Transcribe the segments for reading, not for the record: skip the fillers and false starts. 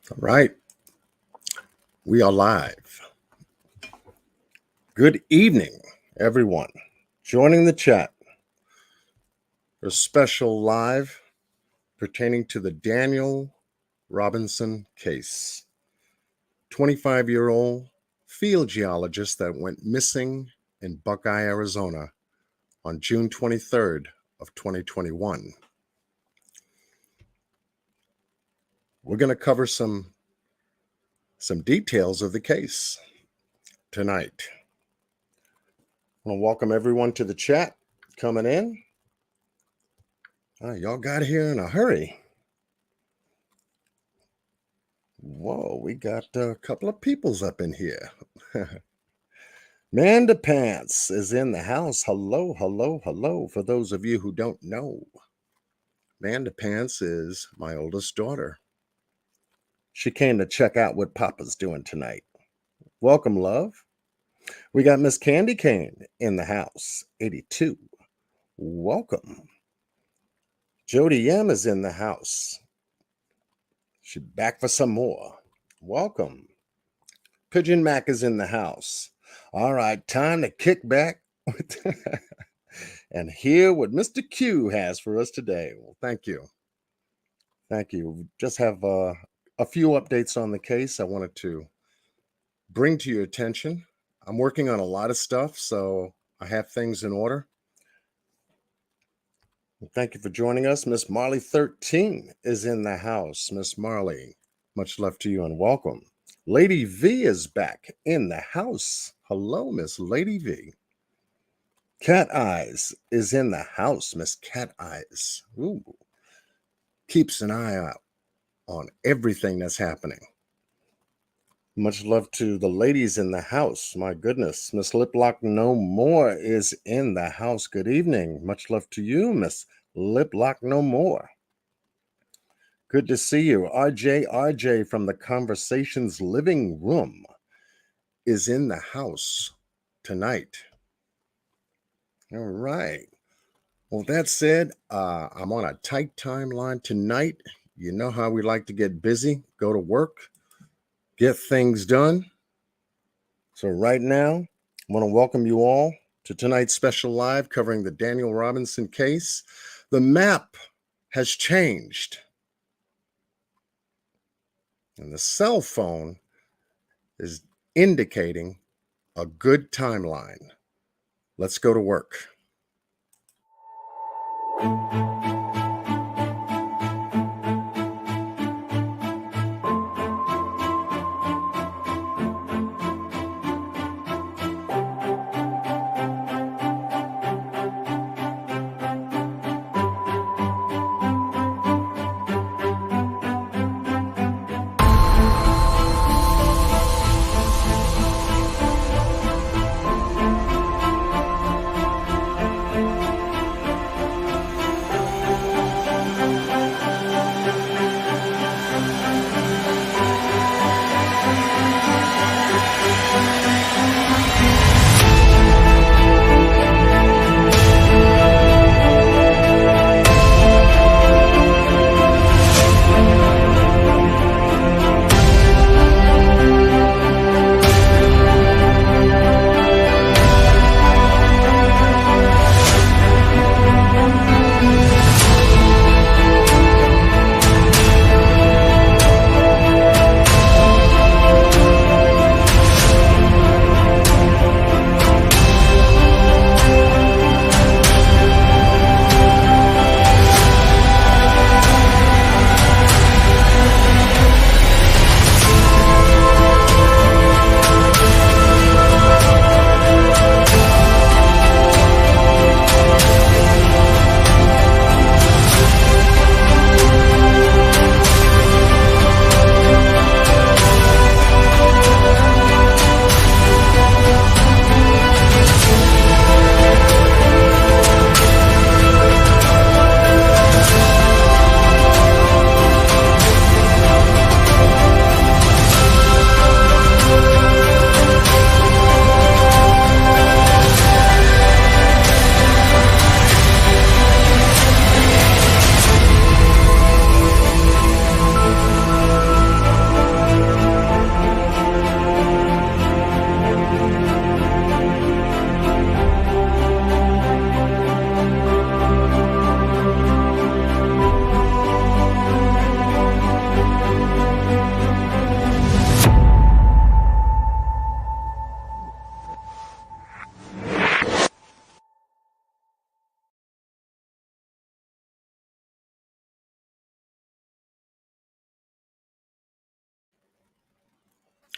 All right, we are live. Good evening, everyone. Joining the chat. A special live pertaining to the Daniel Robinson case. 25-year-old field geologist that went missing in Buckeye, Arizona on June 23rd of 2021. We're going to cover some details of the case tonight. I want to welcome everyone to the chat coming in. Y'all got here in a hurry. Whoa, we got a couple of peoples up in here. Manda Pants is in the house. Hello, hello, hello. For those of you who don't know, Manda Pants is my oldest daughter. She came to check out what Papa's doing tonight. Welcome, love. We got Miss Candy Cane in the house, 82. Welcome. Jody M is in the house. She's back for some more. Welcome. Pigeon Mac is in the house. All right, time to kick back and hear what Mr. Q has for us today. Well, thank you. Thank you. We just have a few updates on the case I wanted to bring to your attention. I'm working on a lot of stuff, so I have things in order. Thank you for joining us. Miss Marley 13 is in the house. Miss Marley, much love to you and welcome. Lady V is back in the house. Hello, Miss Lady V. Cat Eyes is in the house. Miss Cat Eyes. Ooh. Keeps an eye out on everything that's happening. Much love to the ladies in the house. My goodness. Miss Liplock No More is in the house. Good evening. Much love to you, Miss Liplock No More. Good to see you. RJ from the Conversations Living Room is in the house tonight. All right. Well, that said, I'm on a tight timeline tonight. You know how we like to get busy, go to work, get things done. So right now, I want to welcome you all to tonight's special live covering the Daniel Robinson case. The map has changed. And the cell phone is indicating a good timeline. Let's go to work.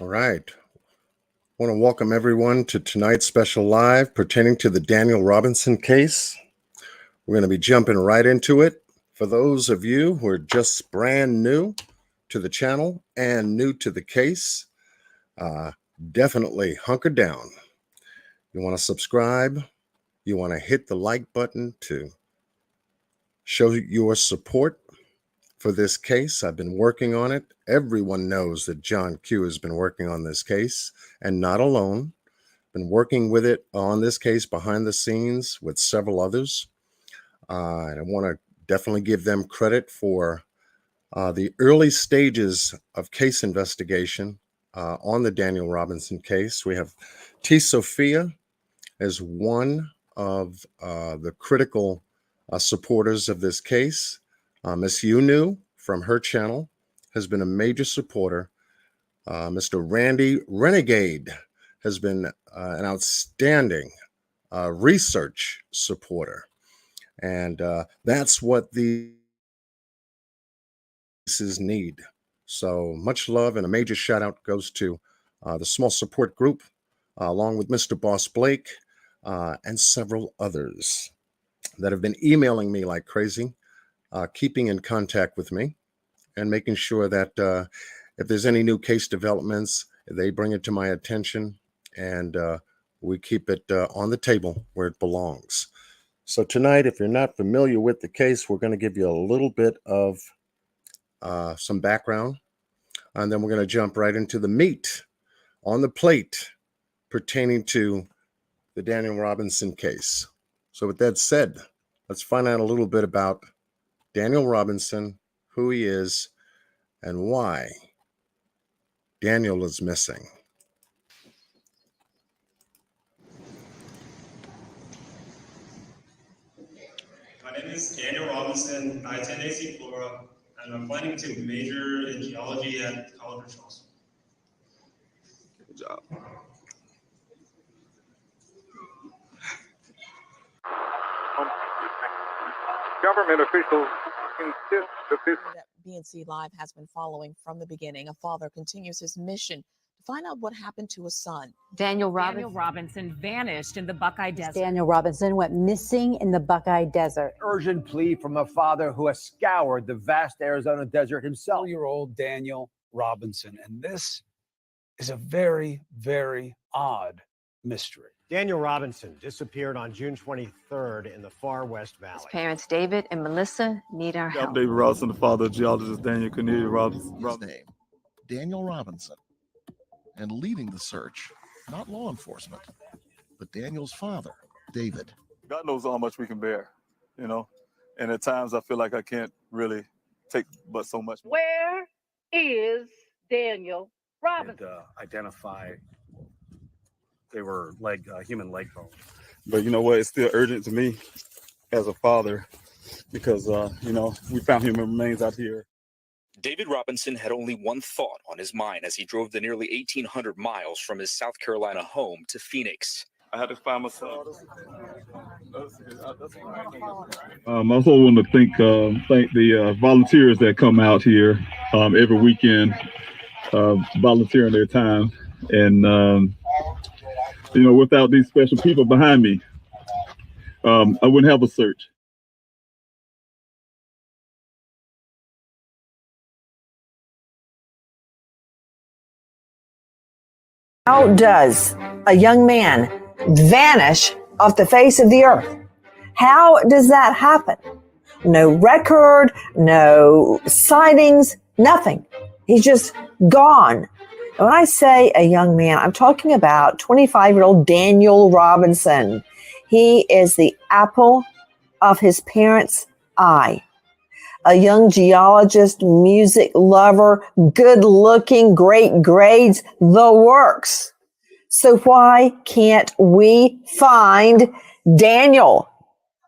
All right. I want to welcome everyone to tonight's special live pertaining to the Daniel Robinson case. We're going to be jumping right into it. For those of you who are just brand new to the channel and new to the case, definitely hunker down. You want to subscribe. You want to hit the like button to show your support for this case. I've been working on it. Everyone knows that John Q has been working on this case, and not alone. Been working with it on this case behind the scenes with several others. And I want to definitely give them credit for the early stages of case investigation on the Daniel Robinson case. We have T. Sophia as one of the critical supporters of this case. Miss Yunu from her channel has been a major supporter. Mr. Randy Renegade has been an outstanding research supporter. And that's what these cases need. So much love and a major shout out goes to the small support group, along with Mr. Boss Blake and several others that have been emailing me like crazy, keeping in contact with me and making sure that if there's any new case developments, they bring it to my attention and we keep it on the table where it belongs. So tonight, if you're not familiar with the case, we're going to give you a little bit of some background, and then we're going to jump right into the meat on the plate pertaining to the Daniel Robinson case. So with that said, let's find out a little bit about Daniel Robinson, who he is, and why Daniel is missing. My name is Daniel Robinson. I attend AC Flora, and I'm planning to major in geology at College of Charleston. Good job. Government officials insist that this BNC Live has been following from the beginning. A father continues his mission to find out what happened to his son. Daniel Robinson vanished in the Buckeye Desert. Daniel Robinson went missing in the Buckeye Desert. Urgent plea from a father who has scoured the vast Arizona desert himself. 4-year-old Daniel Robinson. And this is a very, very odd mystery. Daniel Robinson disappeared on June 23rd in the far West Valley. His parents, David and Melissa, need our help. I'm David Robinson, the father of geologist Daniel Cornelia Robinson. His name, Daniel Robinson. And leading the search, not law enforcement, but Daniel's father, David. God knows how much we can bear, you know, and at times I feel like I can't really take but so much. Where is Daniel Robinson? And identify they were human leg bones. But you know what? It's still urgent to me as a father because, you know, we found human remains out here. David Robinson had only one thought on his mind as he drove the nearly 1,800 miles from his South Carolina home to Phoenix. I had to find my son. I also want to thank the volunteers that come out here every weekend, volunteering their time. And, you know, without these special people behind me, I wouldn't have a search. How does a young man vanish off the face of the earth? How does that happen? No record, no sightings, nothing. He's just gone. And when I say a young man, I'm talking about 25-year-old Daniel Robinson. He is the apple of his parents' eye. A young geologist, music lover, good looking, great grades, the works. So why can't we find Daniel?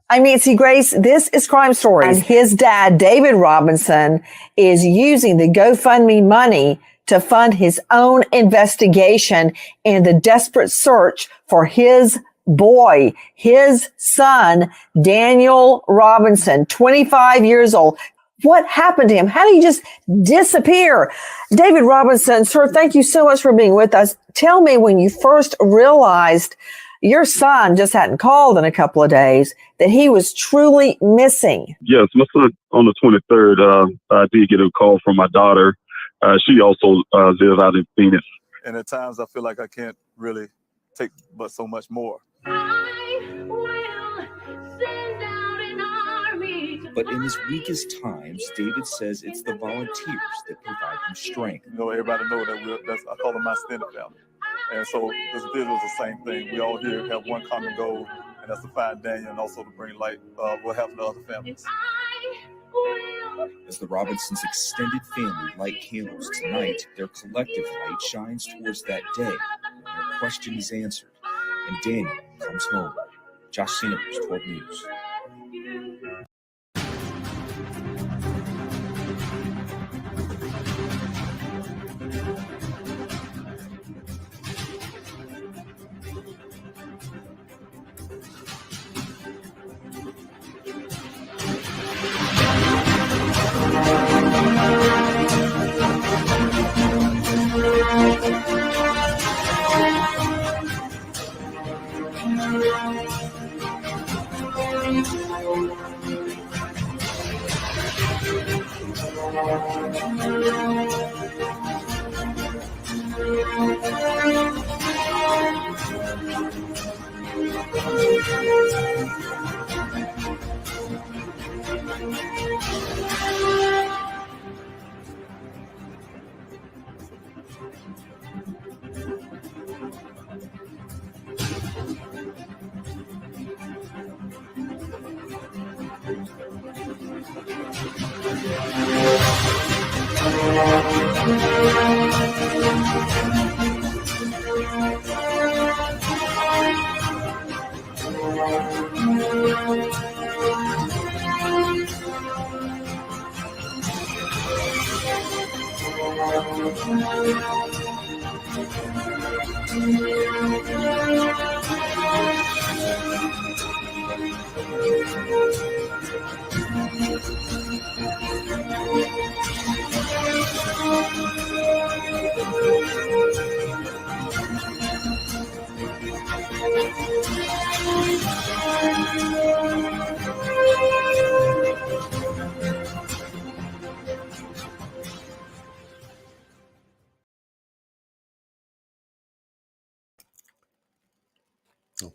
I'm Nancy Grace. This is Crime Stories. And his dad, David Robinson, is using the GoFundMe money to fund his own investigation and the desperate search for his boy, his son, Daniel Robinson, 25 years old. What happened to him? How did he just disappear? David Robinson, sir, thank you so much for being with us. Tell me, when you first realized your son just hadn't called in a couple of days, that he was truly missing. Yes, my son, on the 23rd, I did get a call from my daughter. She also lives out in Phoenix. And at times I feel like I can't really take but so much more. But in his weakest times, David says it's the volunteers that provide him strength. You know, everybody knows that I call them my extended family. And so this video is the same thing. We all here have one common goal, and that's to find Daniel and also to bring light what happened to other families. As the Robinsons' extended family light candles tonight, their collective light shines towards that day when their question is answered and Daniel comes home. Josh Sanders, 12 News.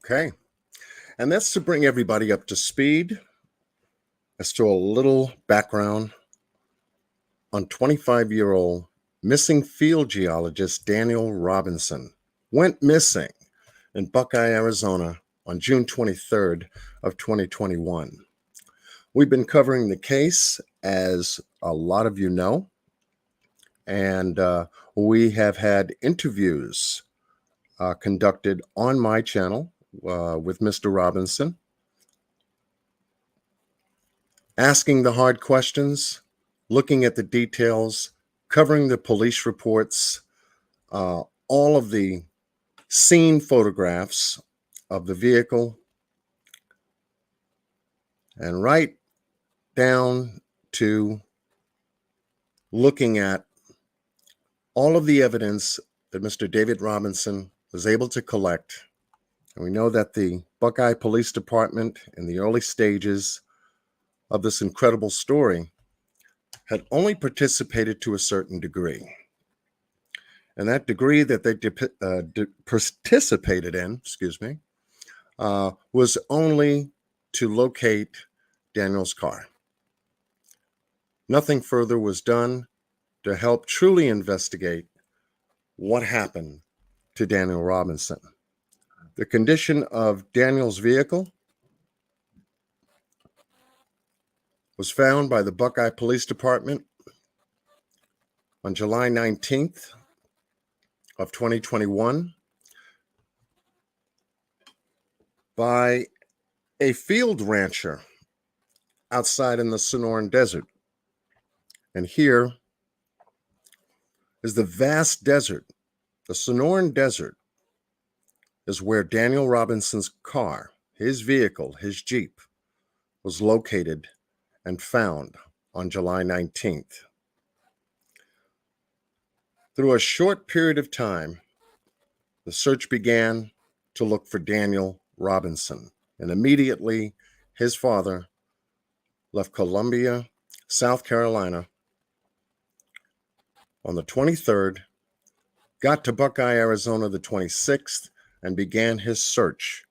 Okay. And that's to bring everybody up to speed as to a little background on 25-year-old missing field geologist Daniel Robinson. Went missing in Buckeye, Arizona on June 23rd of 2021. We've been covering the case, as a lot of you know, and we have had interviews conducted on my channel with Mr. Robinson, asking the hard questions, looking at the details, covering the police reports, all of the scene photographs of the vehicle, and right down to looking at all of the evidence that Mr. David Robinson was able to collect. And we know that the Buckeye Police Department, in the early stages of this incredible story, had only participated to a certain degree. And that degree that they participated in, was only to locate Daniel's car. Nothing further was done to help truly investigate what happened to Daniel Robinson. The condition of Daniel's vehicle was found by the Buckeye Police Department on July 19th of 2021 by a field rancher outside in the Sonoran Desert. And here is the vast desert. The Sonoran Desert is where Daniel Robinson's car, his vehicle, his Jeep, was located and found on July 19th. Through a short period of time, the search began to look for Daniel Robinson, and immediately his father left Columbia, South Carolina on the 23rd, got to Buckeye, Arizona the 26th, and began his search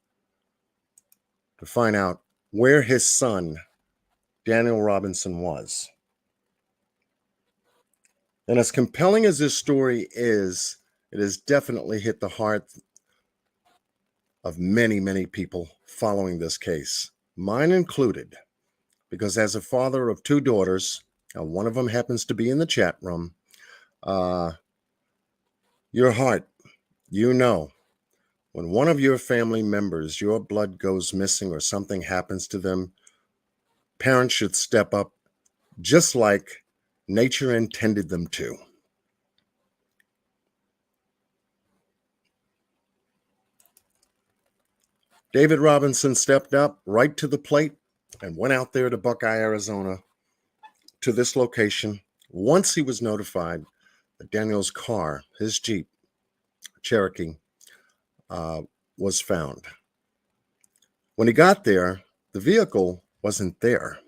to find out where his son, Daniel Robinson, was. And as compelling as this story is, it has definitely hit the heart of many, many people following this case, mine included, because as a father of two daughters, one of them happens to be in the chat room, your heart, you know, when one of your family members, your blood goes missing or something happens to them, parents should step up just like nature intended them to. David Robinson stepped up right to the plate and went out there to Buckeye, Arizona, to this location once he was notified that Daniel's car, his Jeep Cherokee, was found. When he got there, the vehicle wasn't there.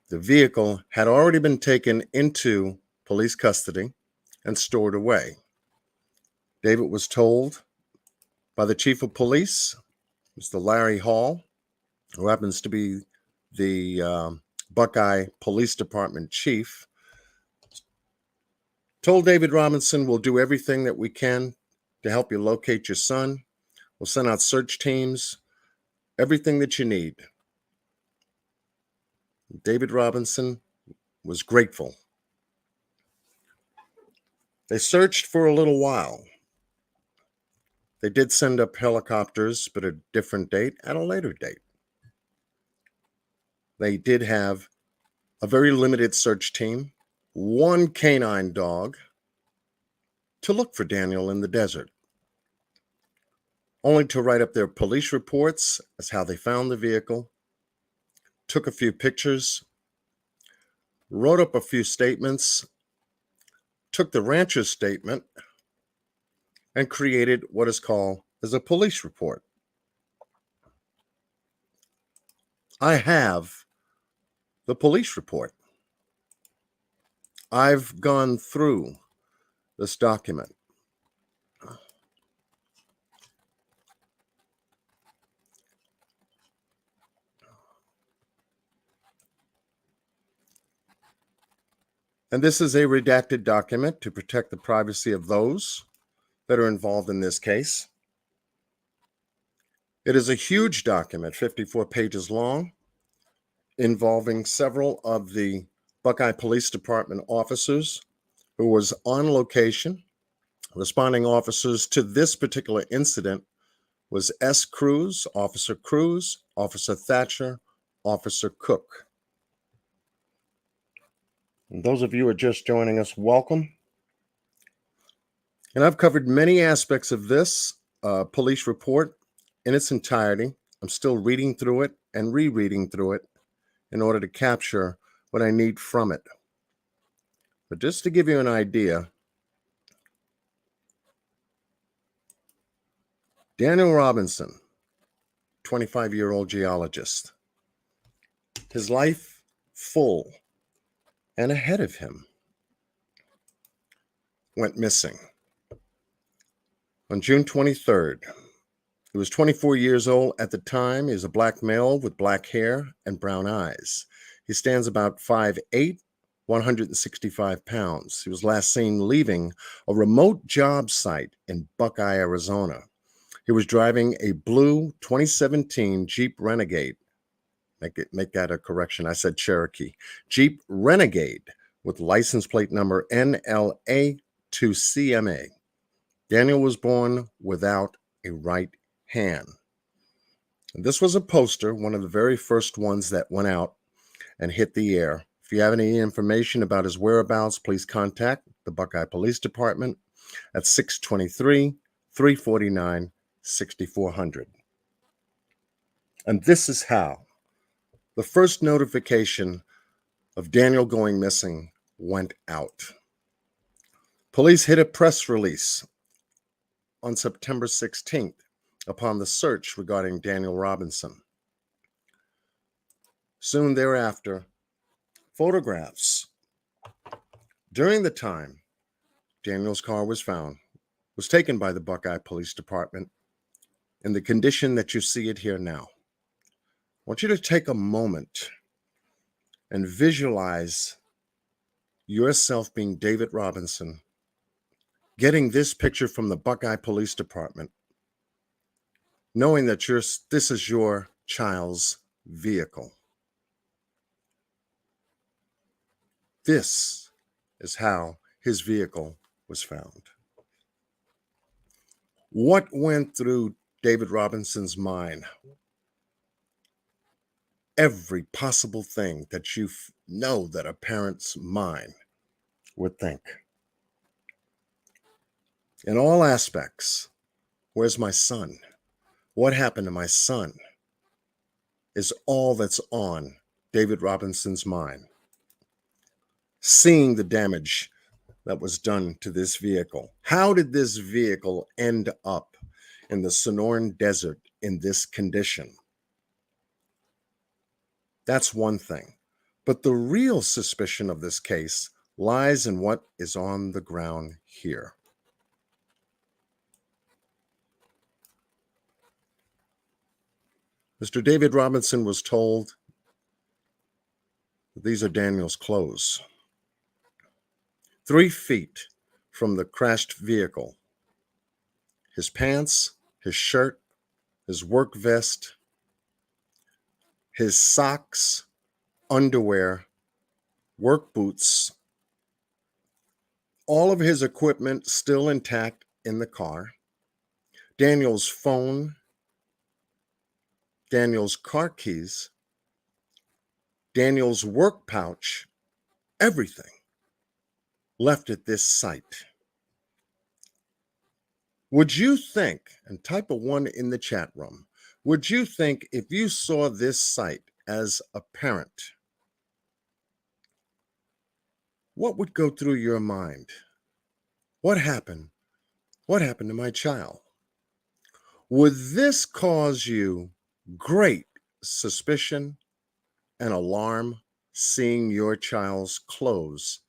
The vehicle had already been taken into police custody and stored away. David was told by the chief of police, Mr. Larry Hall, who happens to be the Buckeye Police Department chief, told David Robinson, we'll do everything that we can to help you locate your son. We'll send out search teams, everything that you need. David Robinson was grateful. They searched for a little while. They did send up helicopters, but at a different date, at a later date. They did have a very limited search team, one canine dog, to look for Daniel in the desert, only to write up their police reports as how they found the vehicle, took a few pictures, wrote up a few statements, took the rancher's statement, and created what is called as a police report. I have the police report. I've gone through this document. And this is a redacted document to protect the privacy of those that are involved in this case. It is a huge document, 54 pages long, involving several of the Buckeye Police Department officers who was on location. Responding officers to this particular incident was S. Cruz, Officer Thatcher, Officer Cook. And those of you who are just joining us, welcome. And I've covered many aspects of this police report in its entirety. I'm still reading through it and rereading through it in order to capture what I need from it. But just to give you an idea, Daniel Robinson, 25-year-old geologist, his life full and ahead of him, went missing on June 23rd. He was 24 years old at the time. He was a black male with black hair and brown eyes. He stands about 5'8", 165 pounds. He was last seen leaving a remote job site in Buckeye, Arizona. He was driving a blue 2017 Jeep Renegade. Make that a correction. I said Cherokee. Jeep Renegade with license plate number NLA2CMA. Daniel was born without a right hand. And this was a poster, one of the very first ones that went out and hit the air. If you have any information about his whereabouts, please contact the Buckeye Police Department at 623-349-6400. And this is how the first notification of Daniel going missing went out. Police hit a press release on September 16th upon the search regarding Daniel Robinson. Soon thereafter, photographs during the time Daniel's car was found was taken by the Buckeye Police Department in the condition that you see it here now. I want you to take a moment and visualize yourself being David Robinson, getting this picture from the Buckeye Police Department, knowing that this is your child's vehicle. This is how his vehicle was found. What went through David Robinson's mind? Every possible thing that you know that a parent's mind would think. In all aspects, where's my son? What happened to my son? Is all that's on David Robinson's mind. Seeing the damage that was done to this vehicle. How did this vehicle end up in the Sonoran Desert in this condition? That's one thing. But the real suspicion of this case lies in what is on the ground here. Mr. David Robinson was told that these are Daniel's clothes. 3 feet from the crashed vehicle, his pants, his shirt, his work vest, his socks, underwear, work boots, all of his equipment still intact in the car, Daniel's phone, Daniel's car keys, Daniel's work pouch, everything left at this site. Would you think, and type a 1 in the chat room, would you think if you saw this site as a parent, what would go through your mind? What happened? What happened to my child? Would this cause you great suspicion and alarm seeing your child's clothes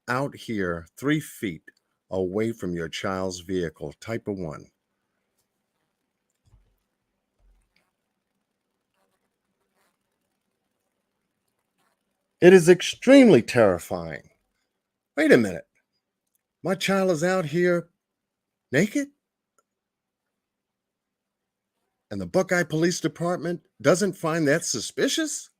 out here 3 feet away from your child's vehicle? Type a 1. It is extremely terrifying. Wait a minute. My child is out here naked? And the Buckeye Police Department doesn't find that suspicious?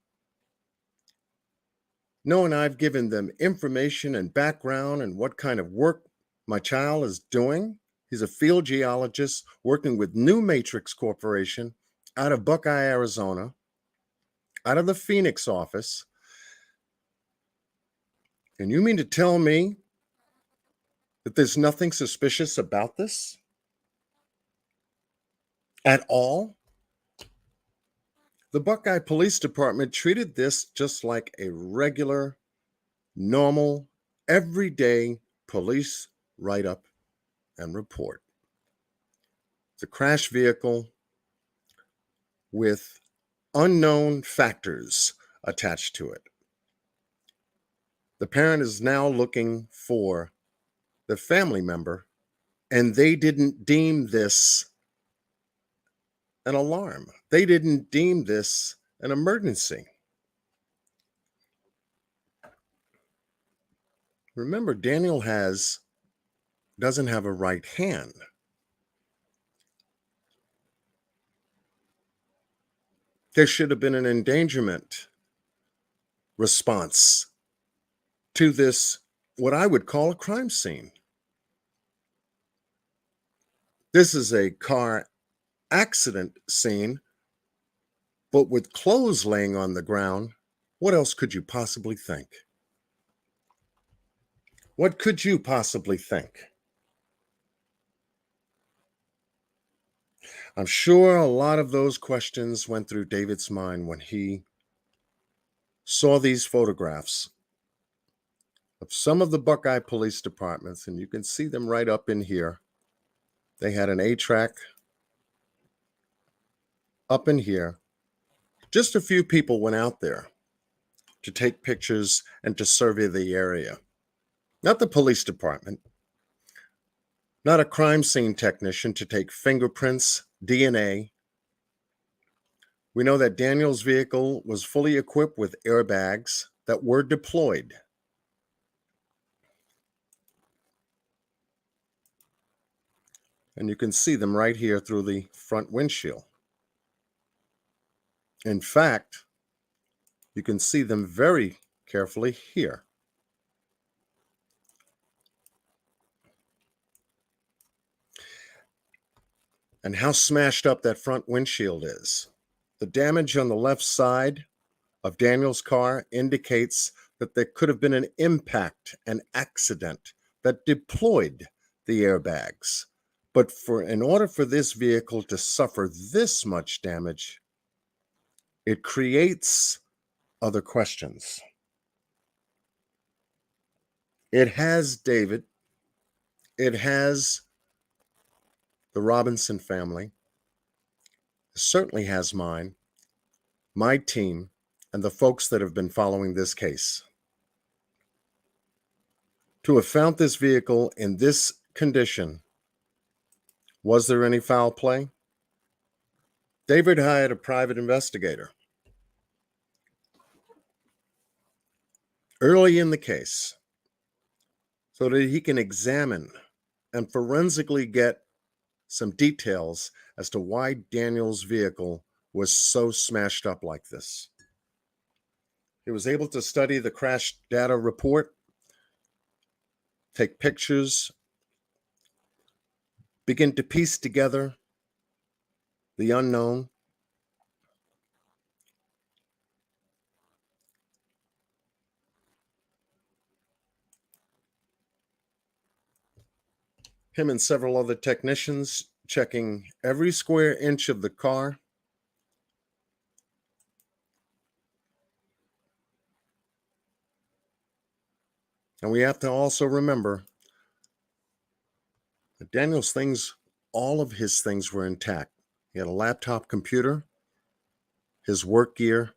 Knowing I've given them information and background and what kind of work my child is doing. He's a field geologist working with New Matrix Corporation out of Buckeye, Arizona, out of the Phoenix office. And you mean to tell me that there's nothing suspicious about this at all? The Buckeye Police Department treated this just like a regular, normal, everyday police write-up and report. The crash vehicle with unknown factors attached to it. The parent is now looking for the family member, and they didn't deem this an alarm. They didn't deem this an emergency. Remember, Daniel doesn't have a right hand. There should have been an endangerment response to this, what I would call a crime scene. This is a car accident scene, but with clothes laying on the ground. What else could you possibly think? What could you possibly think? I'm sure a lot of those questions went through David's mind when he saw these photographs of some of the Buckeye police departments, and you can see them right up in here. They had an A-track up in here. Just a few people went out there to take pictures and to survey the area. Not the police department, not a crime scene technician to take fingerprints, DNA. We know that Daniel's vehicle was fully equipped with airbags that were deployed. And you can see them right here through the front windshield. In fact, you can see them very carefully here. And how smashed up that front windshield is. The damage on the left side of Daniel's car indicates that there could have been an impact, an accident that deployed the airbags. But in order for this vehicle to suffer this much damage, it creates other questions. It has David. It has the Robinson family. It certainly has mine, my team, and the folks that have been following this case. To have found this vehicle in this condition, was there any foul play? David hired a private investigator early in the case so that he can examine and forensically get some details as to why Daniel's vehicle was so smashed up like this. He was able to study the crash data report, take pictures, begin to piece together the unknown. Him and several other technicians checking every square inch of the car. And we have to also remember that Daniel's things, all of his things were intact. He had a laptop computer, his work gear,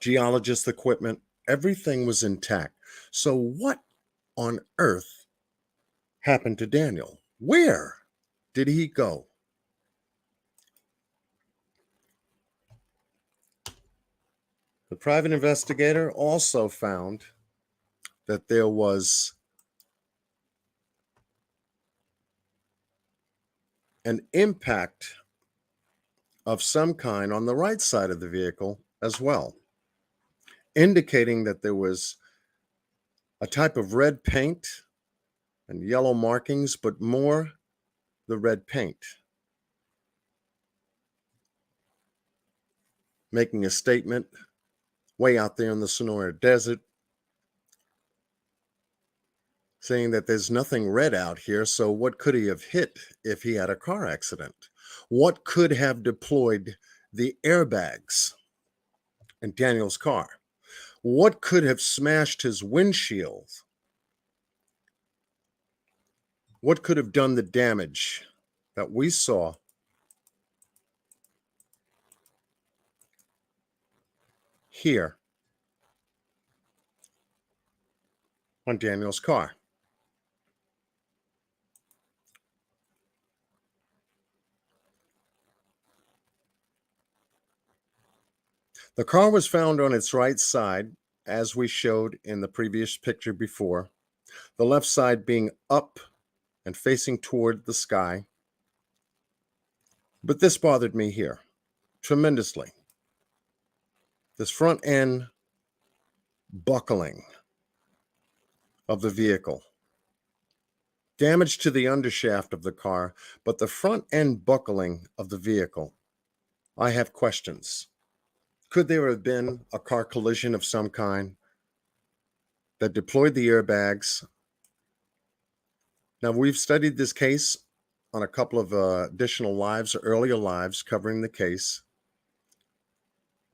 geologist equipment, everything was intact. So what on earth happened to Daniel? Where did he go? The private investigator also found that there was an impact of some kind on the right side of the vehicle as well, indicating that there was a type of red paint and yellow markings, but more the red paint, making a statement way out there in the Sonora Desert, saying that there's nothing red out here, so what could he have hit if he had a car accident? What could have deployed the airbags in Daniel's car? What could have smashed his windshield? What could have done the damage that we saw here on Daniel's car? The car was found on its right side, as we showed in the previous picture before, the left side being up and facing toward the sky. But this bothered me here tremendously. This front end buckling of the vehicle. Damage to the undershaft of the car, but the front end buckling of the vehicle. I have questions. Could there have been a car collision of some kind that deployed the airbags? Now, we've studied this case on a couple of additional lives, earlier lives covering the case.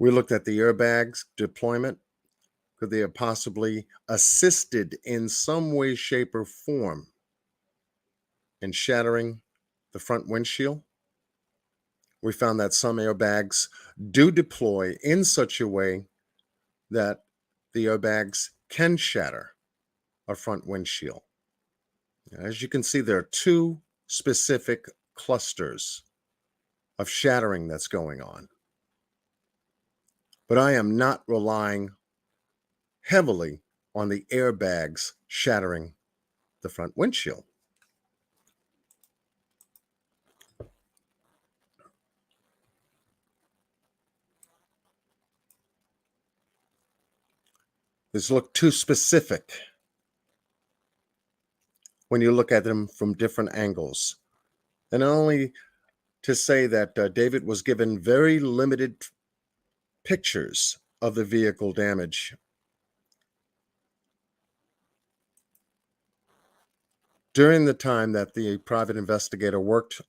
We looked at the airbags deployment. Could they have possibly assisted in some way, shape, or form in shattering the front windshield? We found that some airbags do deploy in such a way that the airbags can shatter a front windshield. As you can see, there are two specific clusters of shattering that's going on. But I am not relying heavily on the airbags shattering the front windshield. These look too specific when you look at them from different angles. And only to say that David was given very limited pictures of the vehicle damage. During the time that the private investigator worked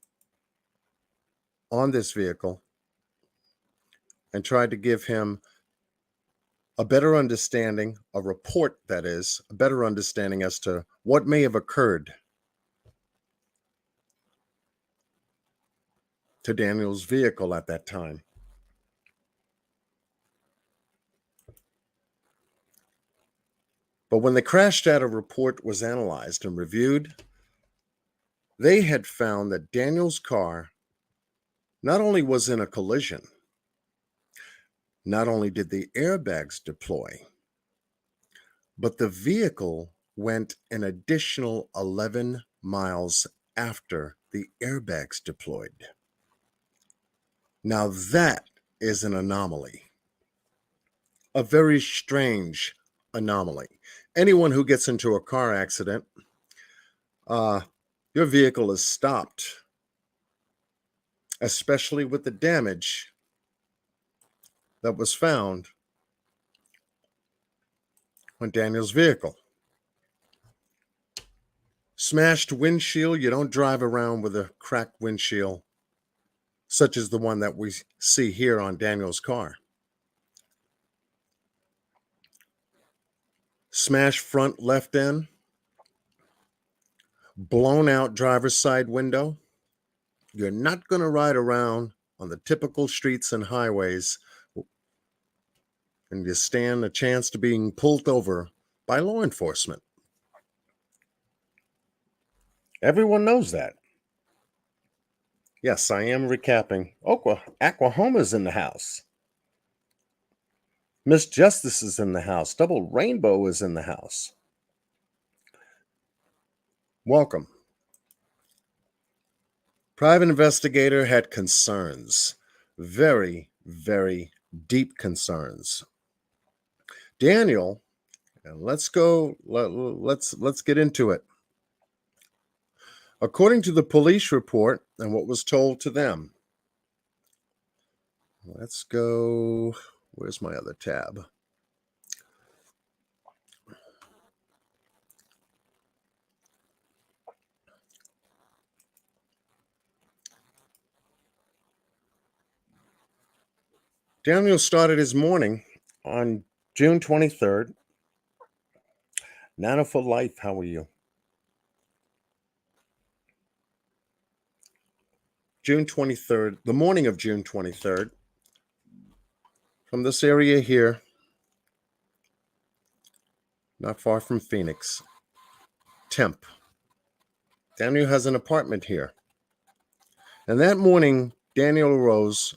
on this vehicle and tried to give him a better understanding, a report that is, a better understanding as to what may have occurred to Daniel's vehicle at that time. But when the crash data report was analyzed and reviewed, they had found that Daniel's car not only was in a collision, not only did the airbags deploy, but the vehicle went an additional 11 miles after the airbags deployed. Now that is an anomaly, a very strange anomaly. Anyone who gets into a car accident, your vehicle is stopped, especially with the damage that was found on Daniel's vehicle. Smashed windshield, you don't drive around with a cracked windshield, such as the one that we see here on Daniel's car. Smashed front left end, blown out driver's side window. You're not going to ride around on the typical streets and highways and you stand a chance to being pulled over by law enforcement. Everyone knows that. Yes, I am recapping. Oklahoma's in the house. Miss Justice is in the house. Double Rainbow is in the house. Welcome. Private investigator had concerns. Very, very deep concerns. Daniel, and let's get into it. According to the police report and what was told to them, let's go, where's my other tab? Daniel started his morning on June 23rd. Nana for life, how are you? June 23rd, the morning of June 23rd, from this area here, not far from Phoenix, Temp. Daniel has an apartment here. And that morning, Daniel arose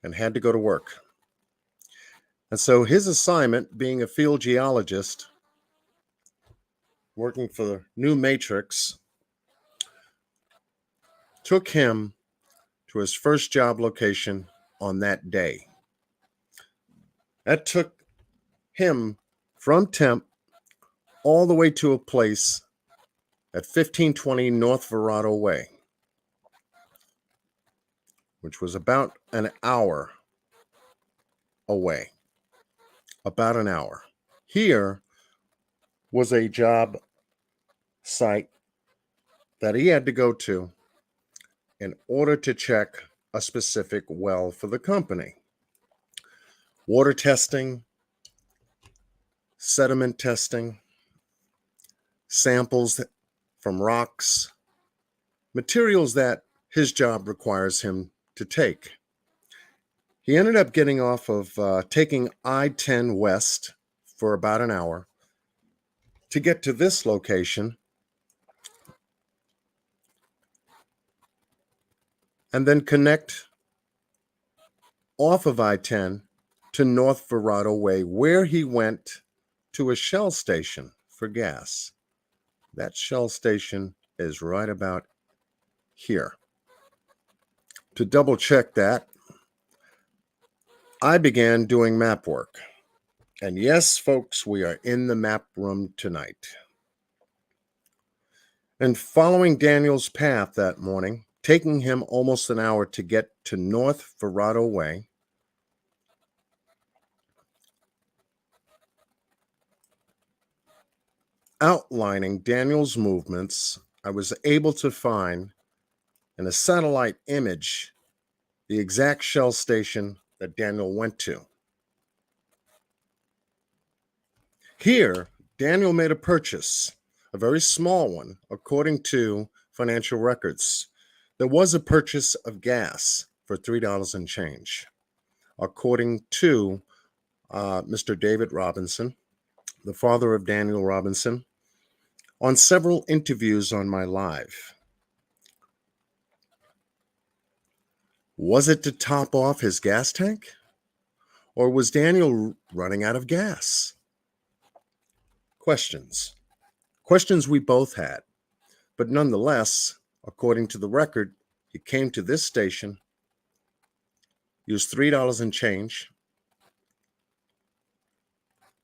and had to go to work. And so his assignment, being a field geologist, working for New Matrix, took him to his first job location on that day. That took him from Temp all the way to a place at 1520 North Verrado Way, which was about an hour away. About an hour. Here was a job site that he had to go to in order to check a specific well for the company. water testing, sediment testing, samples from rocks, materials that his job requires him to take. He ended up getting off of taking I-10 west for about an hour to get to this location, and then connect off of I-10 to North Verrado Way, where he went to a Shell station for gas. That Shell station is right about here. To double check that, I began doing map work. And yes, folks, we are in the map room tonight. And following Daniel's path that morning, taking him almost an hour to get to North Verrado Way, outlining Daniel's movements, I was able to find in a satellite image the exact Shell station that Daniel went to. Here, Daniel made a purchase, a very small one, according to financial records. There was a purchase of gas for $3 and change, according to Mr. David Robinson, the father of Daniel Robinson, on several interviews on my live. Was it to top off his gas tank? Or was Daniel running out of gas? Questions we both had. But nonetheless, according to the record, he came to this station, used $3 and change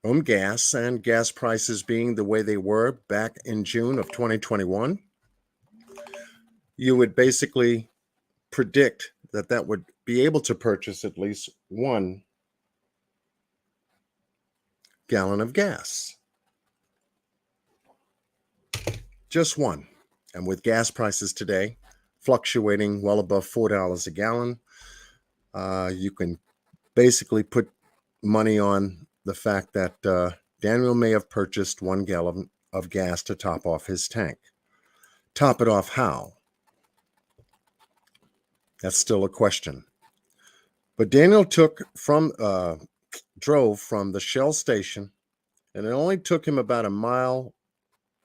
from gas, and gas prices being the way they were back in June of 2021, you would basically predict that would be able to purchase at least 1 gallon of gas. Just one. And with gas prices today fluctuating well above $4 a gallon, you can basically put money on the fact that Daniel may have purchased 1 gallon of gas to top off his tank. Top it off how? That's still a question. But Daniel drove from the Shell station, and it only took him about a mile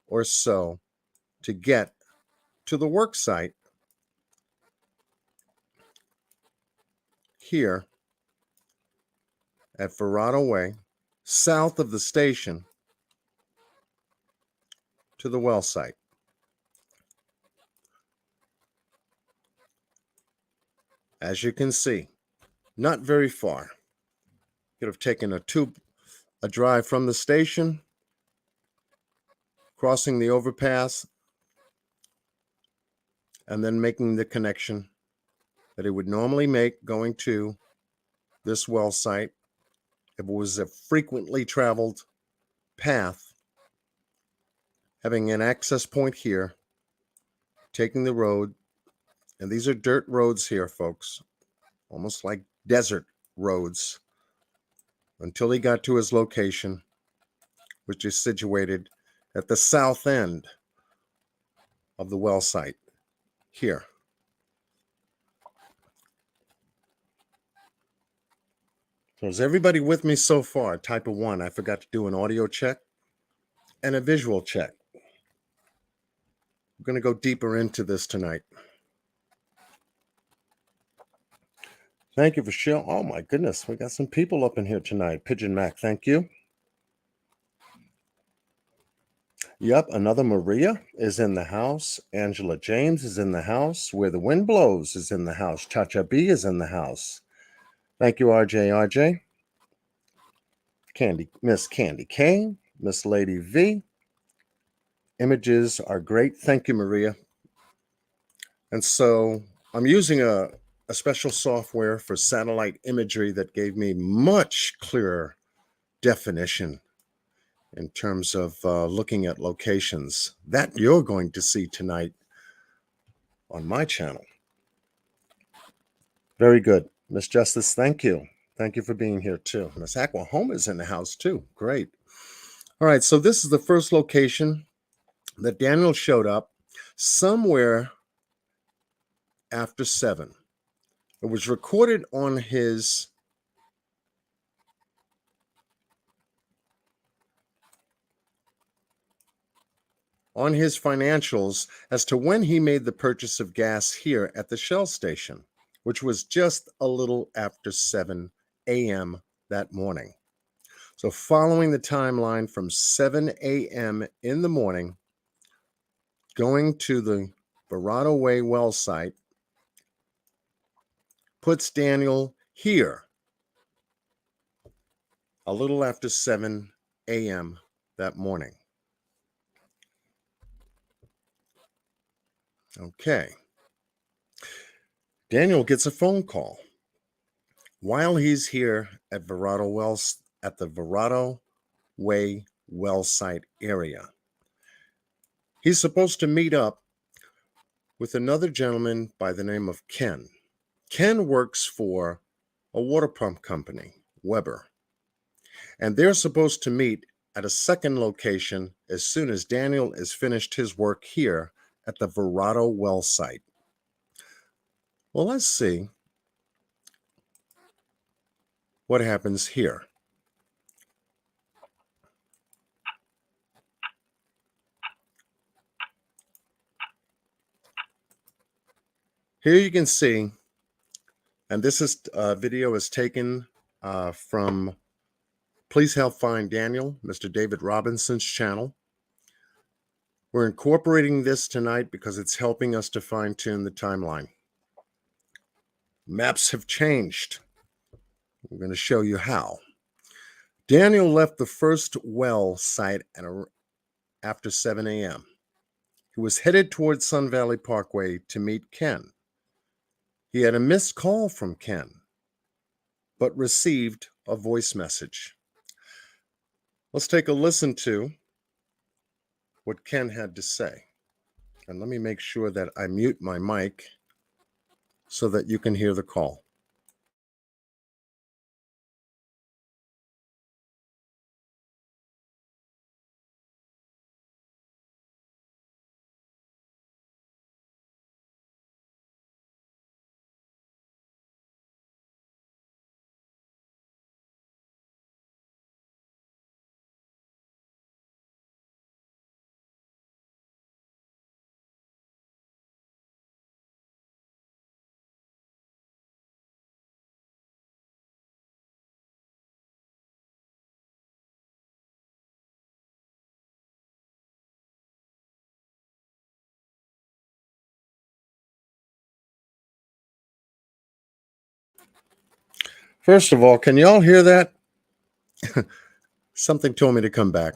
or so to get to the work site here at Verrado Way, south of the station, to the well site. As you can see, not very far. Could have taken a drive from the station, crossing the overpass, and then making the connection that it would normally make going to this well site if it was a frequently traveled path, having an access point here, taking the road, and these are dirt roads here, folks, almost like desert roads, until he got to his location, which is situated at the south end of the well site here. So is everybody with me so far? Type of 1. I forgot to do an audio check and a visual check. We're going to go deeper into this tonight. Thank you for sharing. Oh my goodness, we got some people up in here tonight. Pigeon Mac, thank you. Yep, another Maria is in the house. Angela James is in the house. Where the Wind Blows is in the house. Cha-Cha B is in the house. Thank you, RJ. Miss Candy K, Miss Lady V. Images are great. Thank you, Maria. And so I'm using a special software for satellite imagery that gave me much clearer definition in terms of looking at locations that you're going to see tonight on my channel. Very good. Miss Justice, thank you. Thank you for being here too. Miss Aquahoma's in the house too. Great. All right, so this is the first location that Daniel showed up somewhere after 7. It was recorded on his financials as to when he made the purchase of gas here at the Shell station, which was just a little after 7 a.m. that morning. So following the timeline from 7 a.m. in the morning, going to the Verrado Way well site, puts Daniel here a little after 7 a.m. that morning. Okay. Daniel gets a phone call while he's here at the Verrado Way well site area. He's supposed to meet up with another gentleman by the name of Ken. Ken works for a water pump company, Weber, and they're supposed to meet at a second location as soon as Daniel is finished his work here at the Verrado well site. Well, let's see what happens here. Here you can see, and this is video is taken from Please Help Find Daniel, Mr. David Robinson's channel. We're incorporating this tonight because it's helping us to fine-tune the timeline. Maps have changed. We're going to show you how. Daniel left the first well site after 7 a.m. He was headed towards Sun Valley Parkway to meet Ken. He had a missed call from Ken, but received a voice message. Let's take a listen to what Ken had to say. And let me make sure that I mute my mic so that you can hear the call. First of all, can y'all hear that? Something told me to come back.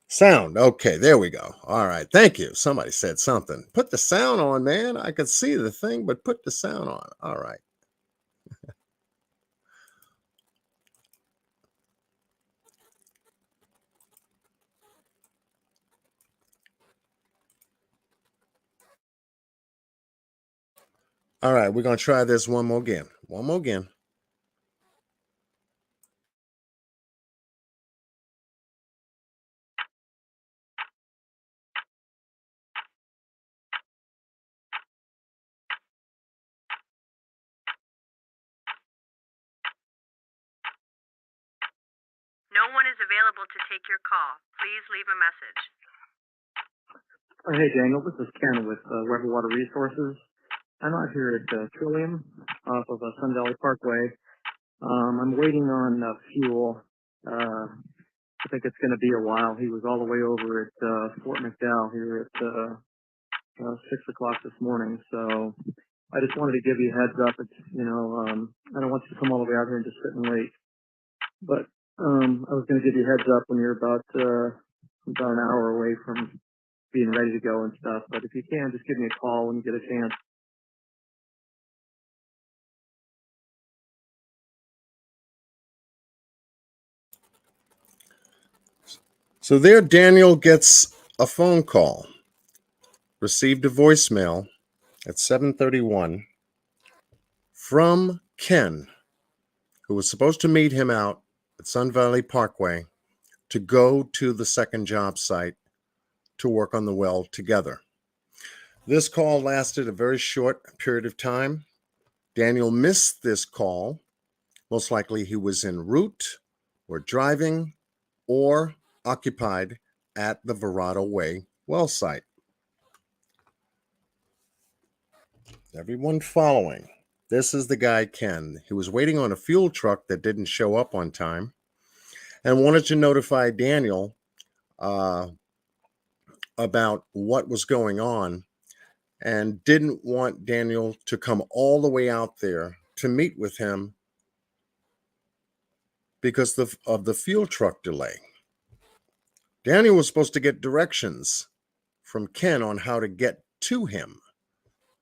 Sound. Okay, there we go. All right, thank you. Somebody said something. Put the sound on, man. I could see the thing, but put the sound on. All right. All right, we're going to try this one more again. One more again. No one is available to take your call. Please leave a message. Hey, Daniel. This is Ken with Weber Water Resources. I'm out here at Trillium off of Sun Valley Parkway. I'm waiting on fuel. I think it's going to be a while. He was all the way over at Fort McDowell here at 6 o'clock this morning. So I just wanted to give you a heads up. It's, I don't want you to come all the way out here and just sit and wait. But I was going to give you a heads up when you're about an hour away from being ready to go and stuff. But if you can, just give me a call when you get a chance. So there Daniel gets a phone call, received a voicemail at 7:31 from Ken, who was supposed to meet him out at Sun Valley Parkway to go to the second job site to work on the well together. This call lasted a very short period of time. Daniel missed this call. Most likely he was en route or driving or occupied at the Verrado Way well site. Everyone following? This is the guy, Ken. He was waiting on a fuel truck that didn't show up on time and wanted to notify Daniel about what was going on and didn't want Daniel to come all the way out there to meet with him because of the fuel truck delay. Daniel was supposed to get directions from Ken on how to get to him.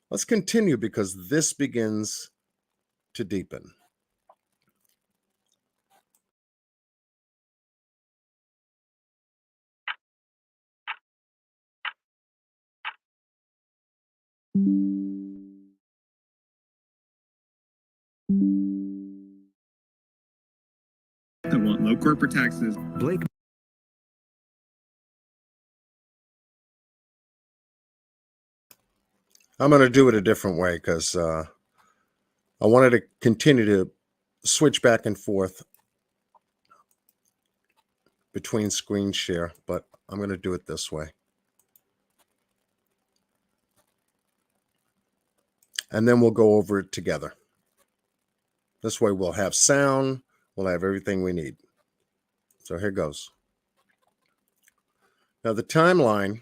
Let's continue because this begins to deepen. I want low corporate taxes. Blake. I'm going to do it a different way because I wanted to continue to switch back and forth between screen share, but I'm going to do it this way. And then we'll go over it together. This way we'll have sound, we'll have everything we need. So here goes. Now the timeline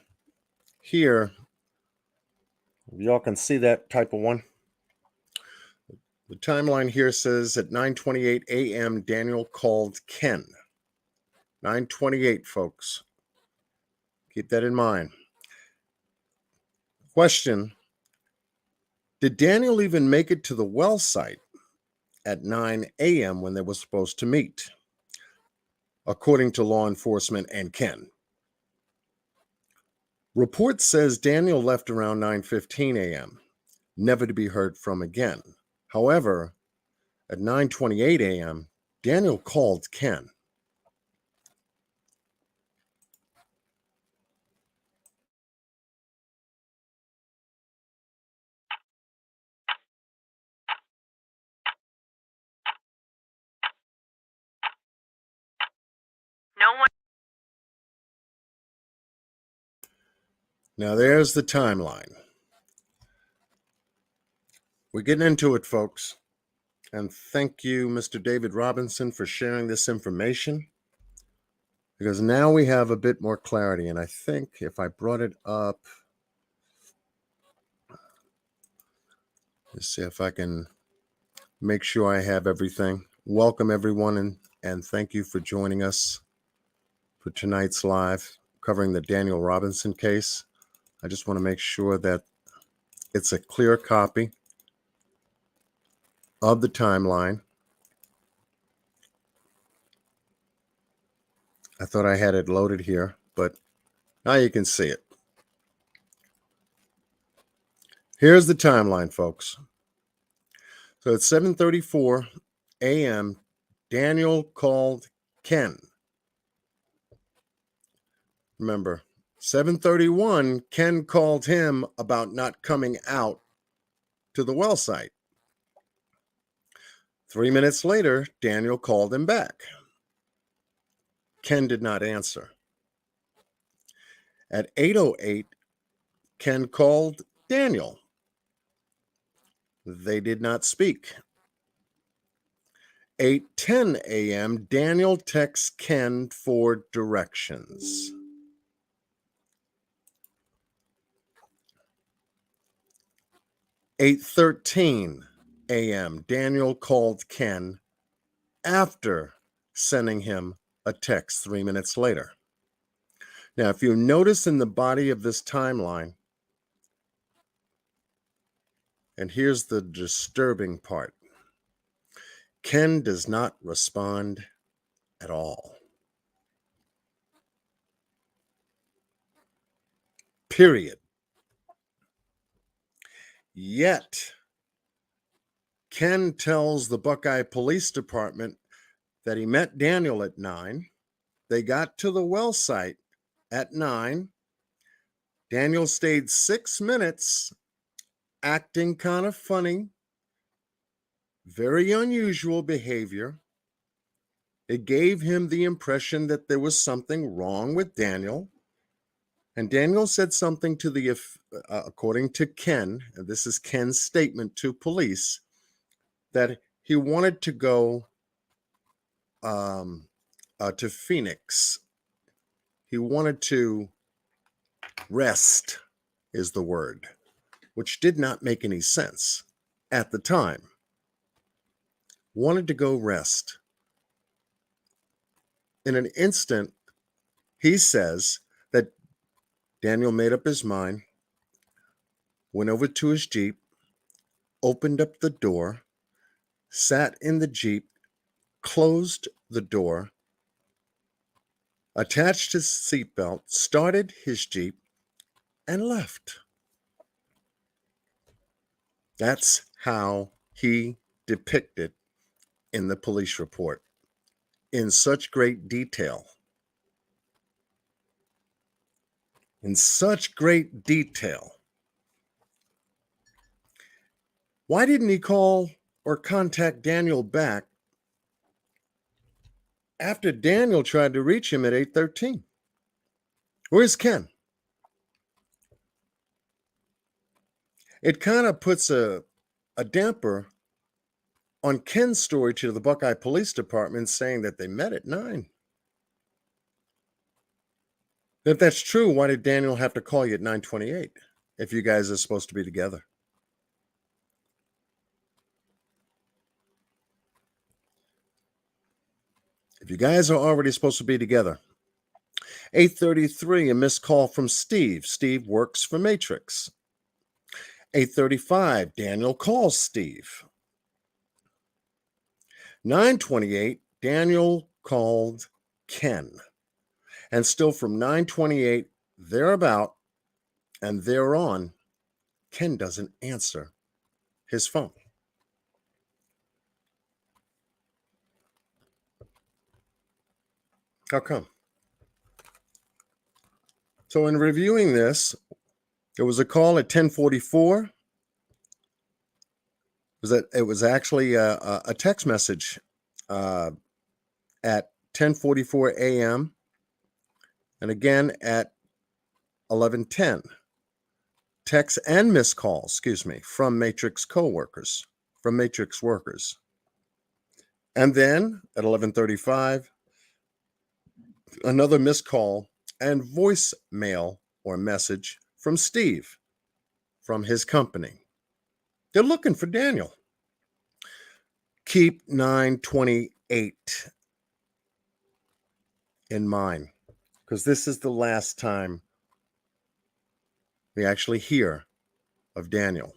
here, y'all can see that type of one. The timeline here says at 9:28 a.m. Daniel called Ken. 9:28, folks. Keep that in mind. Question: did Daniel even make it to the well site at 9 a.m. when they were supposed to meet, according to law enforcement and Ken? Report says Daniel left around 9:15 a.m., never to be heard from again. However, at 9:28 a.m., Daniel called Ken. No one. Now there's the timeline. We're getting into it, folks. And thank you, Mr. David Robinson, for sharing this information, because now we have a bit more clarity. And I think if I brought it up, let's see if I can make sure I have everything. Welcome, everyone, and thank you for joining us for tonight's live covering the Daniel Robinson case. I just want to make sure that it's a clear copy of the timeline. I thought I had it loaded here, but now you can see it. Here's the timeline, folks. So at 7:34 a.m., Daniel called Ken. Remember, 7:31, Ken called him about not coming out to the well site. 3 minutes later, Daniel called him back. Ken did not answer. At 8:08, Ken called Daniel. They did not speak. 8:10 a.m., Daniel texts Ken for directions. 8:13 a.m., Daniel called Ken after sending him a text 3 minutes later. Now, if you notice in the body of this timeline, and here's the disturbing part, Ken does not respond at all. Period. Yet, Ken tells the Buckeye Police Department that he met Daniel at 9. They got to the well site at 9. Daniel stayed 6 minutes, acting kind of funny, very unusual behavior. It gave him the impression that there was something wrong with Daniel. And Daniel said something to the, according to Ken, and this is Ken's statement to police, that he wanted to go to Phoenix. He wanted to rest, is the word, which did not make any sense at the time. Wanted to go rest. In an instant, he says that Daniel made up his mind, went over to his Jeep, opened up the door, sat in the Jeep, closed the door, attached his seatbelt, started his Jeep, and left. That's how he depicted in the police report in such great detail. In such great detail. Why didn't he call or contact Daniel back after Daniel tried to reach him at 8:13? Where's Ken? It kind of puts a damper on Ken's story to the Buckeye Police Department, saying that they met at 9. If that's true, why did Daniel have to call you at 9:28 if you guys are supposed to be together? If you guys are already supposed to be together. 8:33, a missed call from Steve. Steve works for Matrix. 8:35, Daniel calls Steve. 9:28, Daniel called Ken. And still from 9:28, thereabout, and thereon, Ken doesn't answer his phone. How come? So in reviewing this, there was a call at 10:44. It was actually a text message at 10:44 a.m. and again at 11:10. Texts and missed calls, from Matrix coworkers, from Matrix workers. And then at 11:35, another missed call and voicemail or message from Steve from his company. They're looking for Daniel. Keep 9:28 in mind, because this is the last time we actually hear of Daniel.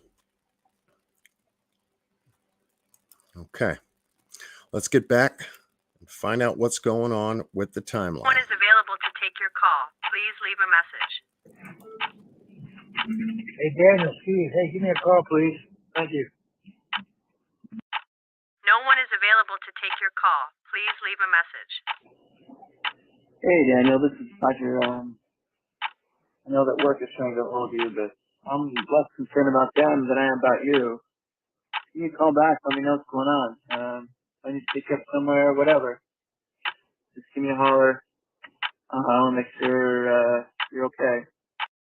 Okay, let's get back and find out what's going on with the timeline. One is available to take your call. Please leave a message. Hey, Daniel, Steve, hey, give me a call, please. Thank you. No one is available to take your call. Please leave a message. Hey, Daniel, this is Roger. I know that work is trying to get hold of you, but I'm less concerned about them than I am about you. Give me a call back. Let me know what's going on. I need to pick up somewhere, whatever. Just give me a holler. I'll make sure you're okay.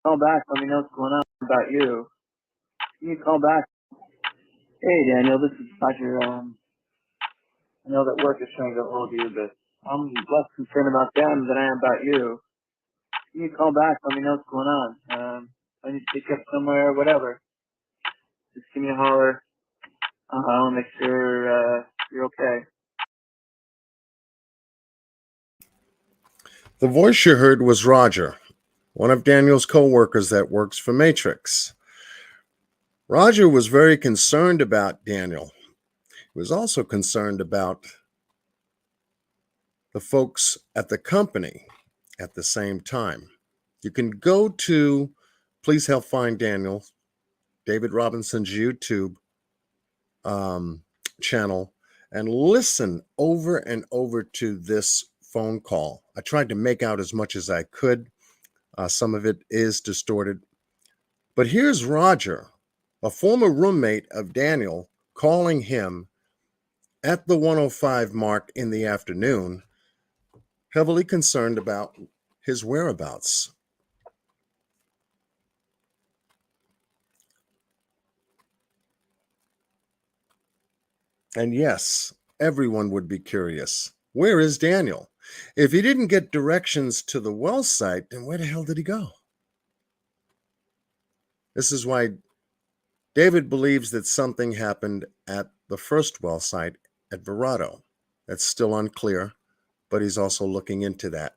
Call back. Let me know what's going on about you. Give me a call back. Hey, Daniel, this is Roger. I know that work is trying to get hold of you, but I'm less concerned about them than I am about you. Give me a call back. Let me know what's going on. I need to pick up somewhere, whatever. Just give me a holler. I'll make sure you're okay. The voice you heard was Roger, one of Daniel's co-workers that works for Matrix. Roger was very concerned about Daniel. He was also concerned about the folks at the company at the same time. You can go to Please Help Find Daniel, David Robinson's YouTube channel and listen over and over to this phone call. I tried to make out as much as I could. Some of it is distorted. But here's Roger, a former roommate of Daniel, calling him at the 1:05 mark in the afternoon, heavily concerned about his whereabouts. And yes, everyone would be curious. Where is Daniel? If he didn't get directions to the well site, then where the hell did he go? This is why David believes that something happened at the first well site at Verado. That's still unclear, but he's also looking into that.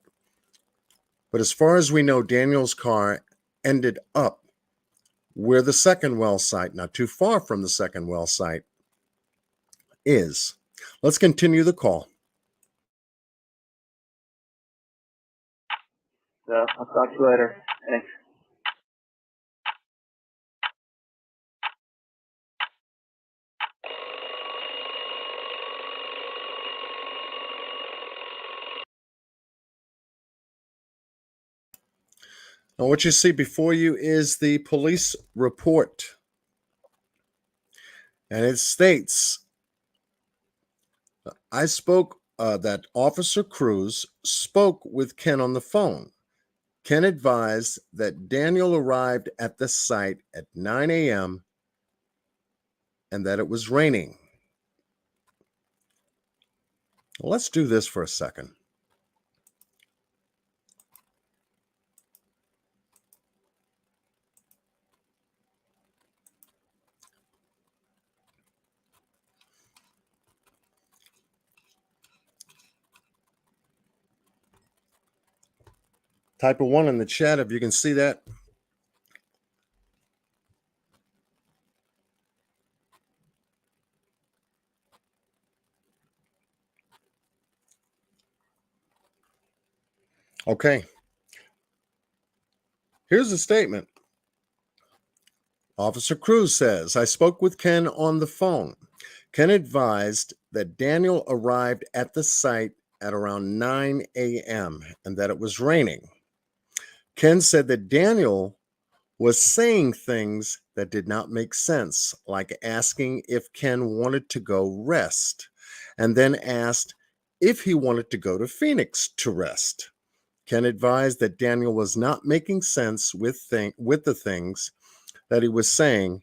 But as far as we know, Daniel's car ended up where the second well site, not too far from the second well site, is. Let's continue the call. I'll talk to you later. Thanks. Now, what you see before you is the police report. And it states, I spoke that Officer Cruz spoke with Ken on the phone. Ken advised that Daniel arrived at the site at 9 a.m. and that it was raining. Well, let's do this for a second. Type a 1 in the chat if you can see that. Okay. Here's a statement. Officer Cruz says, I spoke with Ken on the phone. Ken advised that Daniel arrived at the site at around 9 a.m. and that it was raining. Ken said that Daniel was saying things that did not make sense, like asking if Ken wanted to go rest, and then asked if he wanted to go to Phoenix to rest. Ken advised that Daniel was not making sense with the things that he was saying,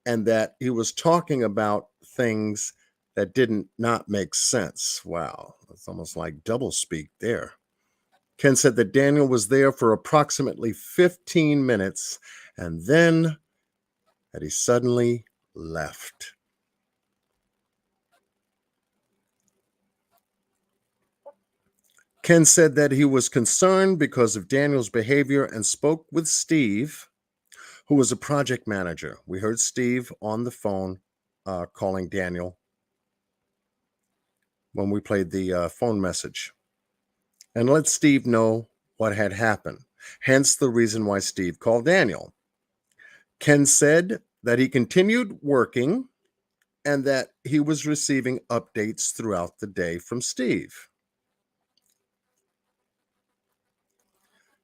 and that he was talking about things that did not make sense. Wow, that's almost like doublespeak there. Ken said that Daniel was there for approximately 15 minutes and then that he suddenly left. Ken said that he was concerned because of Daniel's behavior and spoke with Steve, who was a project manager. We heard Steve on the phone calling Daniel when we played the phone message, and let Steve know what had happened, hence the reason why Steve called Daniel. Ken said that he continued working and that he was receiving updates throughout the day from Steve.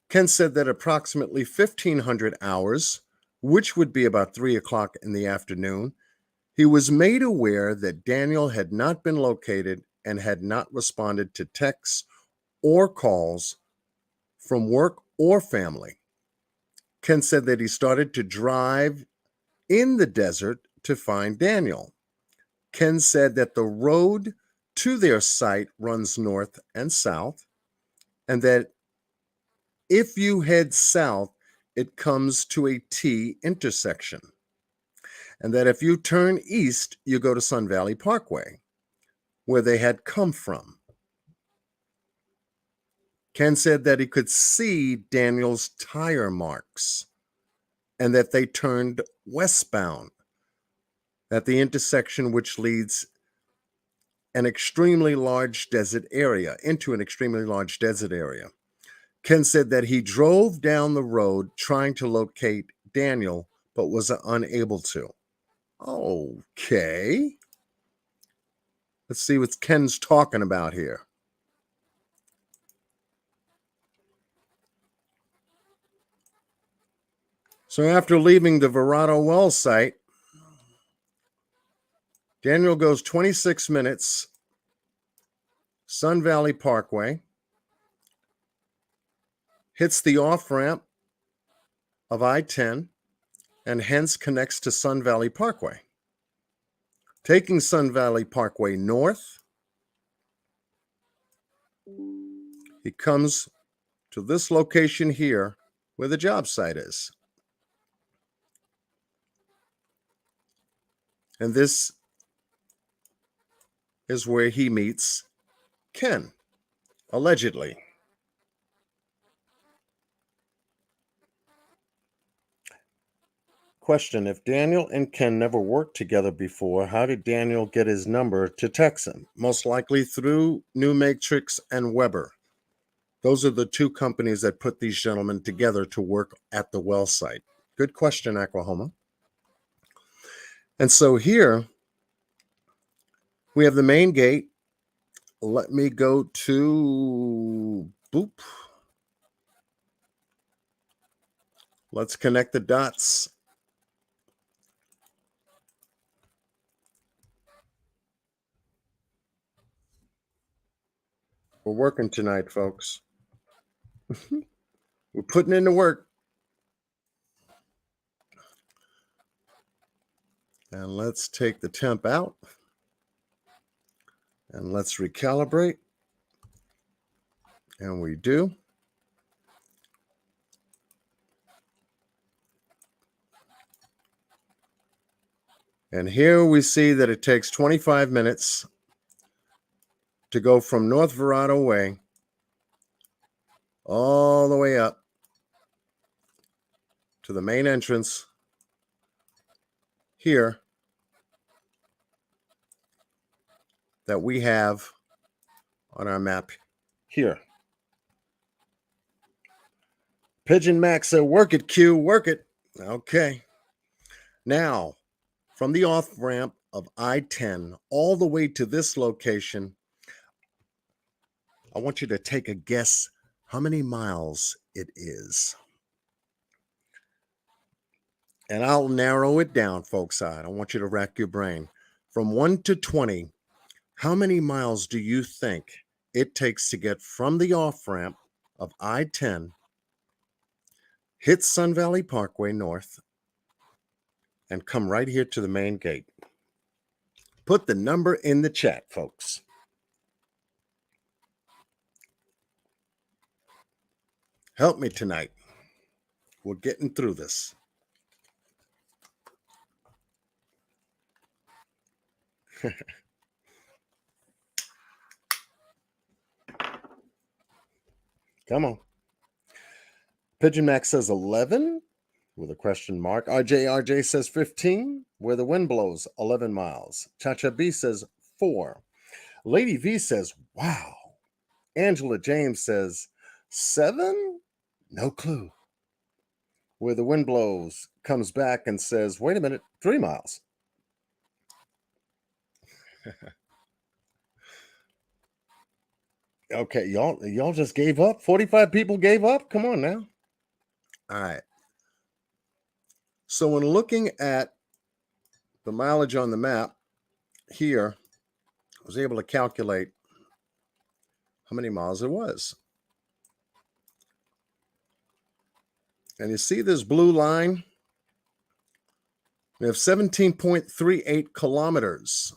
Ken said that approximately 1,500 hours, which would be about 3 o'clock in the afternoon, he was made aware that Daniel had not been located and had not responded to texts or calls from work or family. Ken said that he started to drive in the desert to find Daniel. Ken said that the road to their site runs north and south, and that if you head south, it comes to a T intersection, and that if you turn east, you go to Sun Valley Parkway, where they had come from. Ken said that he could see Daniel's tire marks and that they turned westbound at the intersection which leads into an extremely large desert area. Ken said that he drove down the road trying to locate Daniel, but was unable to. Okay. Let's see what Ken's talking about here. So after leaving the Verado well site, Daniel goes 26 minutes, Sun Valley Parkway, hits the off-ramp of I-10, and hence connects to Sun Valley Parkway. Taking Sun Valley Parkway north, he comes to this location here where the job site is. And this is where he meets Ken, allegedly. Question: if Daniel and Ken never worked together before, how did Daniel get his number to text him? Most likely through New Matrix and Weber. Those are the two companies that put these gentlemen together to work at the well site. Good question, Oklahoma. And so here we have the main gate. Let me go to boop. Let's connect the dots. We're working tonight, folks. We're putting in the work. And let's take the temp out. And let's recalibrate. And we do. And here we see that it takes 25 minutes to go from North Verado Way all the way up to the main entrance here that we have on our map here. Pigeon Max said, work it, Q, work it. Okay. Now, from the off-ramp of I-10 all the way to this location, I want you to take a guess how many miles it is. And I'll narrow it down, folks. I don't want you to rack your brain. From 1 to 20, how many miles do you think it takes to get from the off-ramp of I-10, hit Sun Valley Parkway north, and come right here to the main gate? Put the number in the chat, folks. Help me tonight. We're getting through this. Come on. Pigeon Max says 11 with a question mark. RJ says 15 where the wind blows 11 miles. Chacha B says 4. Lady V says, wow. Angela James says 7? No clue. Where the wind blows comes back and says, wait a minute, 3 miles. Okay, y'all just gave up? 45 people gave up? Come on now. All right. So when looking at the mileage on the map here, I was able to calculate how many miles it was. And you see this blue line? We have 17.38 kilometers.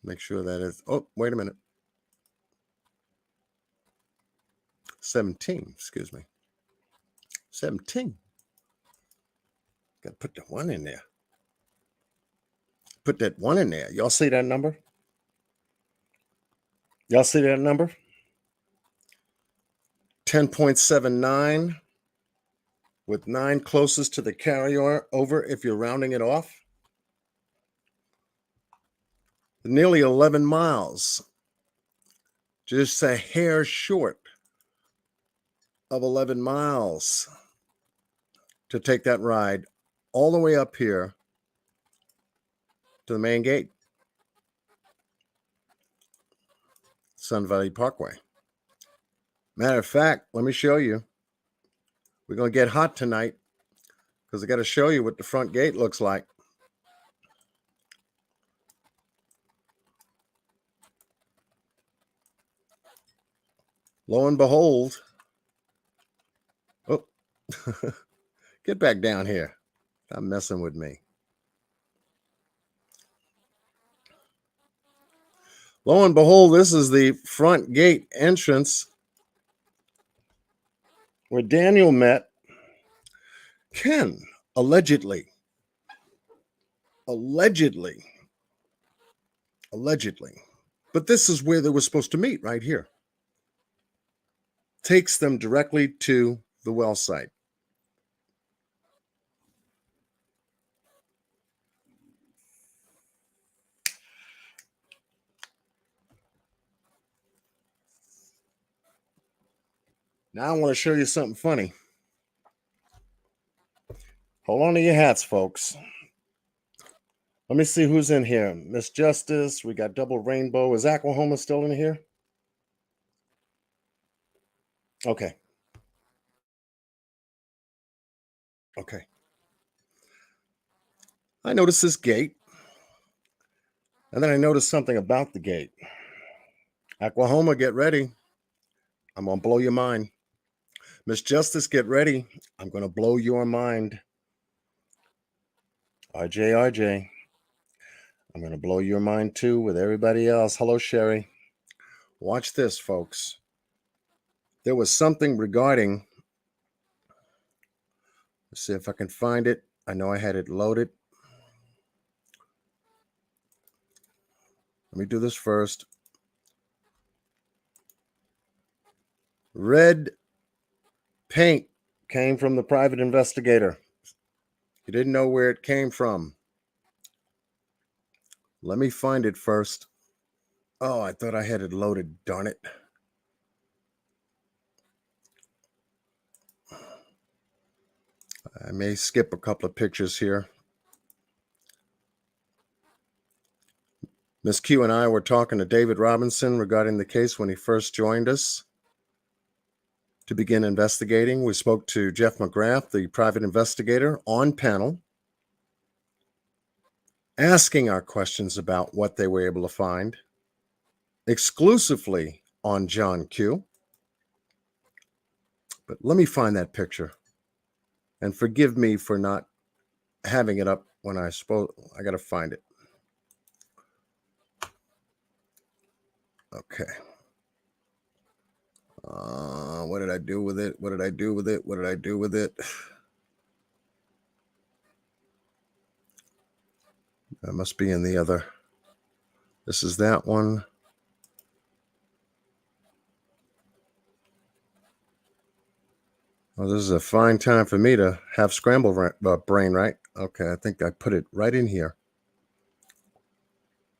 Make sure that is, oh, wait a minute. 17, excuse me. 17. Got to put the 1 in there. Put that 1 in there. Y'all see that number? Y'all see that number? 10.79 with 9 closest to the carryover if you're rounding it off. nearly 11 miles, just a hair short of 11 miles to take that ride all the way up here to the main gate, Sun Valley Parkway. Matter of fact, let me show you. We're going to get hot tonight because I got to show you what the front gate looks like. Lo and behold, oh, get back down here. Stop messing with me. Lo and behold, this is the front gate entrance where Daniel met Ken, allegedly. But this is where they were supposed to meet, right here. Takes them directly to the well site. Now I want to show you something funny. Hold on to your hats, folks. Let me see who's in here. Miss Justice, we got Double Rainbow. Is Oklahoma still in here? Okay. Okay. I noticed this gate. And then I noticed something about the gate. Oklahoma, get ready. I'm going to blow your mind. Miss Justice, get ready. I'm going to blow your mind. RJ. I'm going to blow your mind too with everybody else. Hello, Sherry. Watch this, folks. There was something regarding, let's see if I can find it. I know I had it loaded. Let me do this first. Red paint came from the private investigator. He didn't know where it came from. Let me find it first. Oh, I thought I had it loaded. Darn it. I may skip a couple of pictures here. Miss Q and I were talking to David Robinson regarding the case when he first joined us to begin investigating. We spoke to Jeff McGrath, the private investigator, on panel, asking our questions about what they were able to find, exclusively on John Q. But let me find that picture. And forgive me for not having it up when I spoke. I got to find it. Okay. What did I do with it? What did I do with it? What did I do with it? That must be in the other. This is that one. Well, this is a fine time for me to have scrambled brain, right? Okay, I think I put it right in here.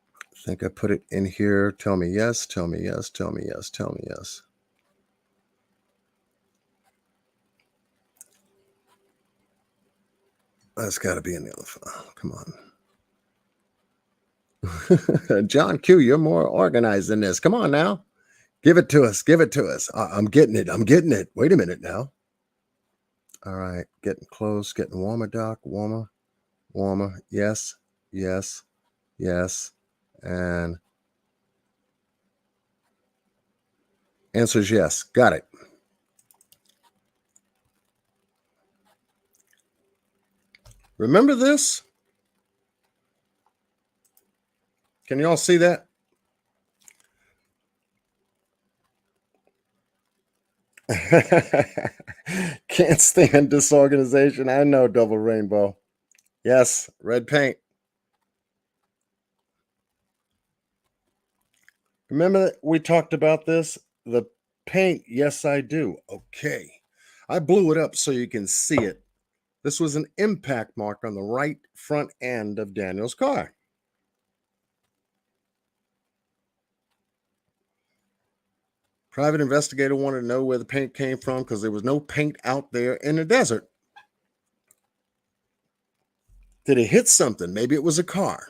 I think I put it in here. Tell me yes, tell me yes, tell me yes, tell me yes. That's got to be in the other file. Come on. John Q, you're more organized than this. Come on now. Give it to us. Give it to us. I'm getting it. I'm getting it. Wait a minute now. All right. Getting close. Getting warmer, Doc. Warmer. Warmer. Yes. Yes. Yes. And answer is yes. Got it. Remember this? Can you all see that? Can't stand disorganization. I know, Double Rainbow. Yes, red paint. Remember that we talked about this? The paint, yes, I do. Okay. I blew it up so you can see it. This was an impact mark on the right front end of Daniel's car. Private investigator wanted to know where the paint came from because there was no paint out there in the desert. Did it hit something? Maybe it was a car.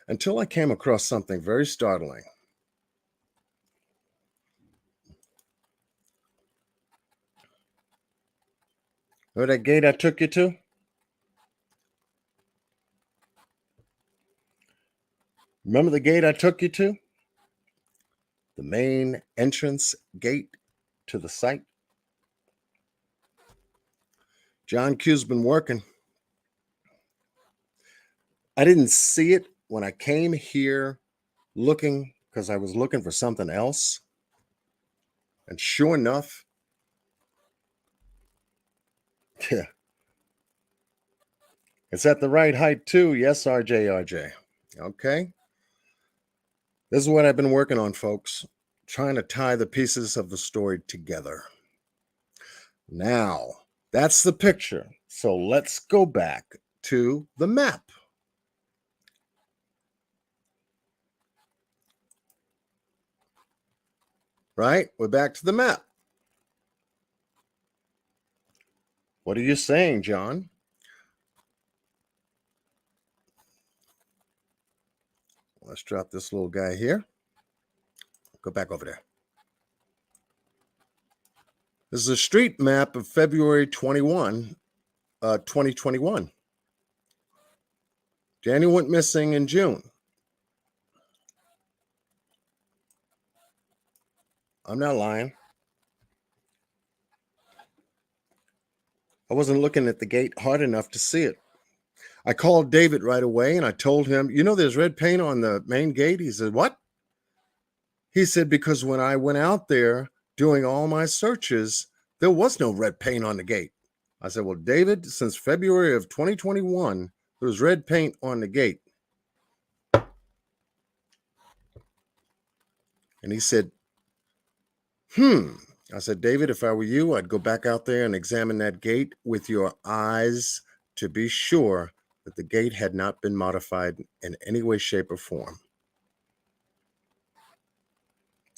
Until I came across something very startling. Remember that gate I took you to? Remember the gate I took you to? The main entrance gate to the site? John Q's been working. I didn't see it when I came here looking because I was looking for something else. And sure enough, yeah, it's at the right height too. Yes, RJ. Okay. This is what I've been working on, folks. Trying to tie the pieces of the story together. Now, that's the picture. So let's go back to the map. Right? We're back to the map. What are you saying, John? Let's drop this little guy here. Go back over there. This is a street map of February 21, 2021. Daniel went missing in June. I'm not lying. I wasn't looking at the gate hard enough to see it. I called David right away and I told him, you know, there's red paint on the main gate. He said, what? He said, because when I went out there doing all my searches, there was no red paint on the gate. I said, well, David, since February of 2021, there was red paint on the gate. And he said, I said, David, if I were you, I'd go back out there and examine that gate with your eyes to be sure that the gate had not been modified in any way, shape, or form.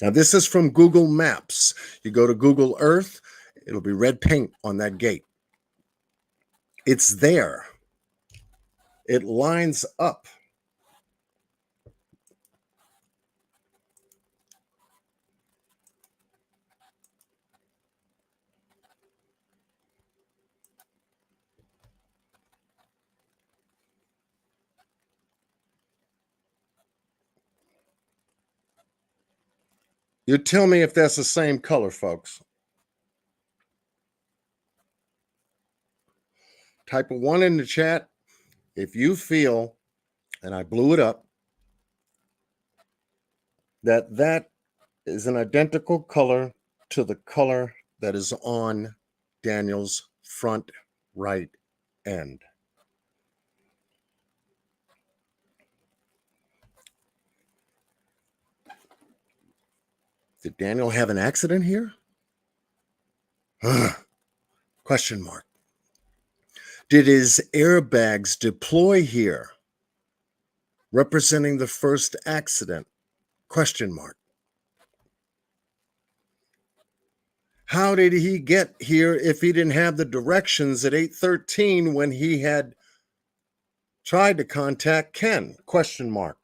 Now, this is from Google Maps. You go to Google Earth, it'll be red paint on that gate. It's there. It lines up. You tell me if that's the same color, folks. Type a 1 in the chat if you feel, and I blew it up, that that is an identical color to the color that is on Daniel's front right end. Did Daniel have an accident here? Question mark. Did his airbags deploy here, representing the first accident? Question mark. How did he get here if he didn't have the directions at 8:13 when he had tried to contact Ken? Question mark.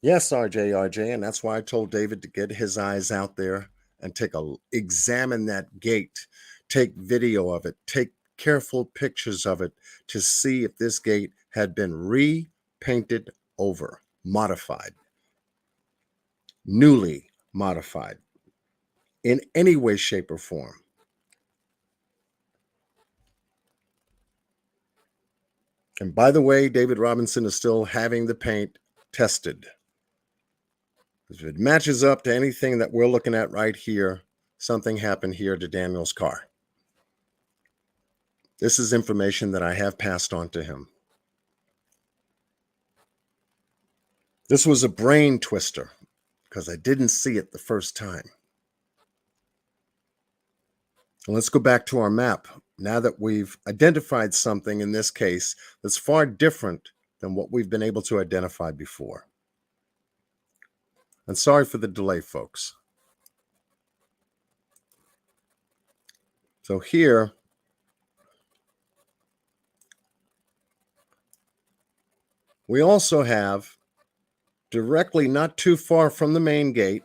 Yes, RJ, and that's why I told David to get his eyes out there and examine that gate, take video of it, take careful pictures of it to see if this gate had been repainted over, modified, newly modified in any way, shape, or form. And by the way, David Robinson is still having the paint tested. If it matches up to anything that we're looking at right here, something happened here to Daniel's car. This is information that I have passed on to him. This was a brain twister because I didn't see it the first time. And let's go back to our map. now that we've identified something in this case that's far different than what we've been able to identify before. And sorry for the delay, folks. So here, we also have directly not too far from the main gate,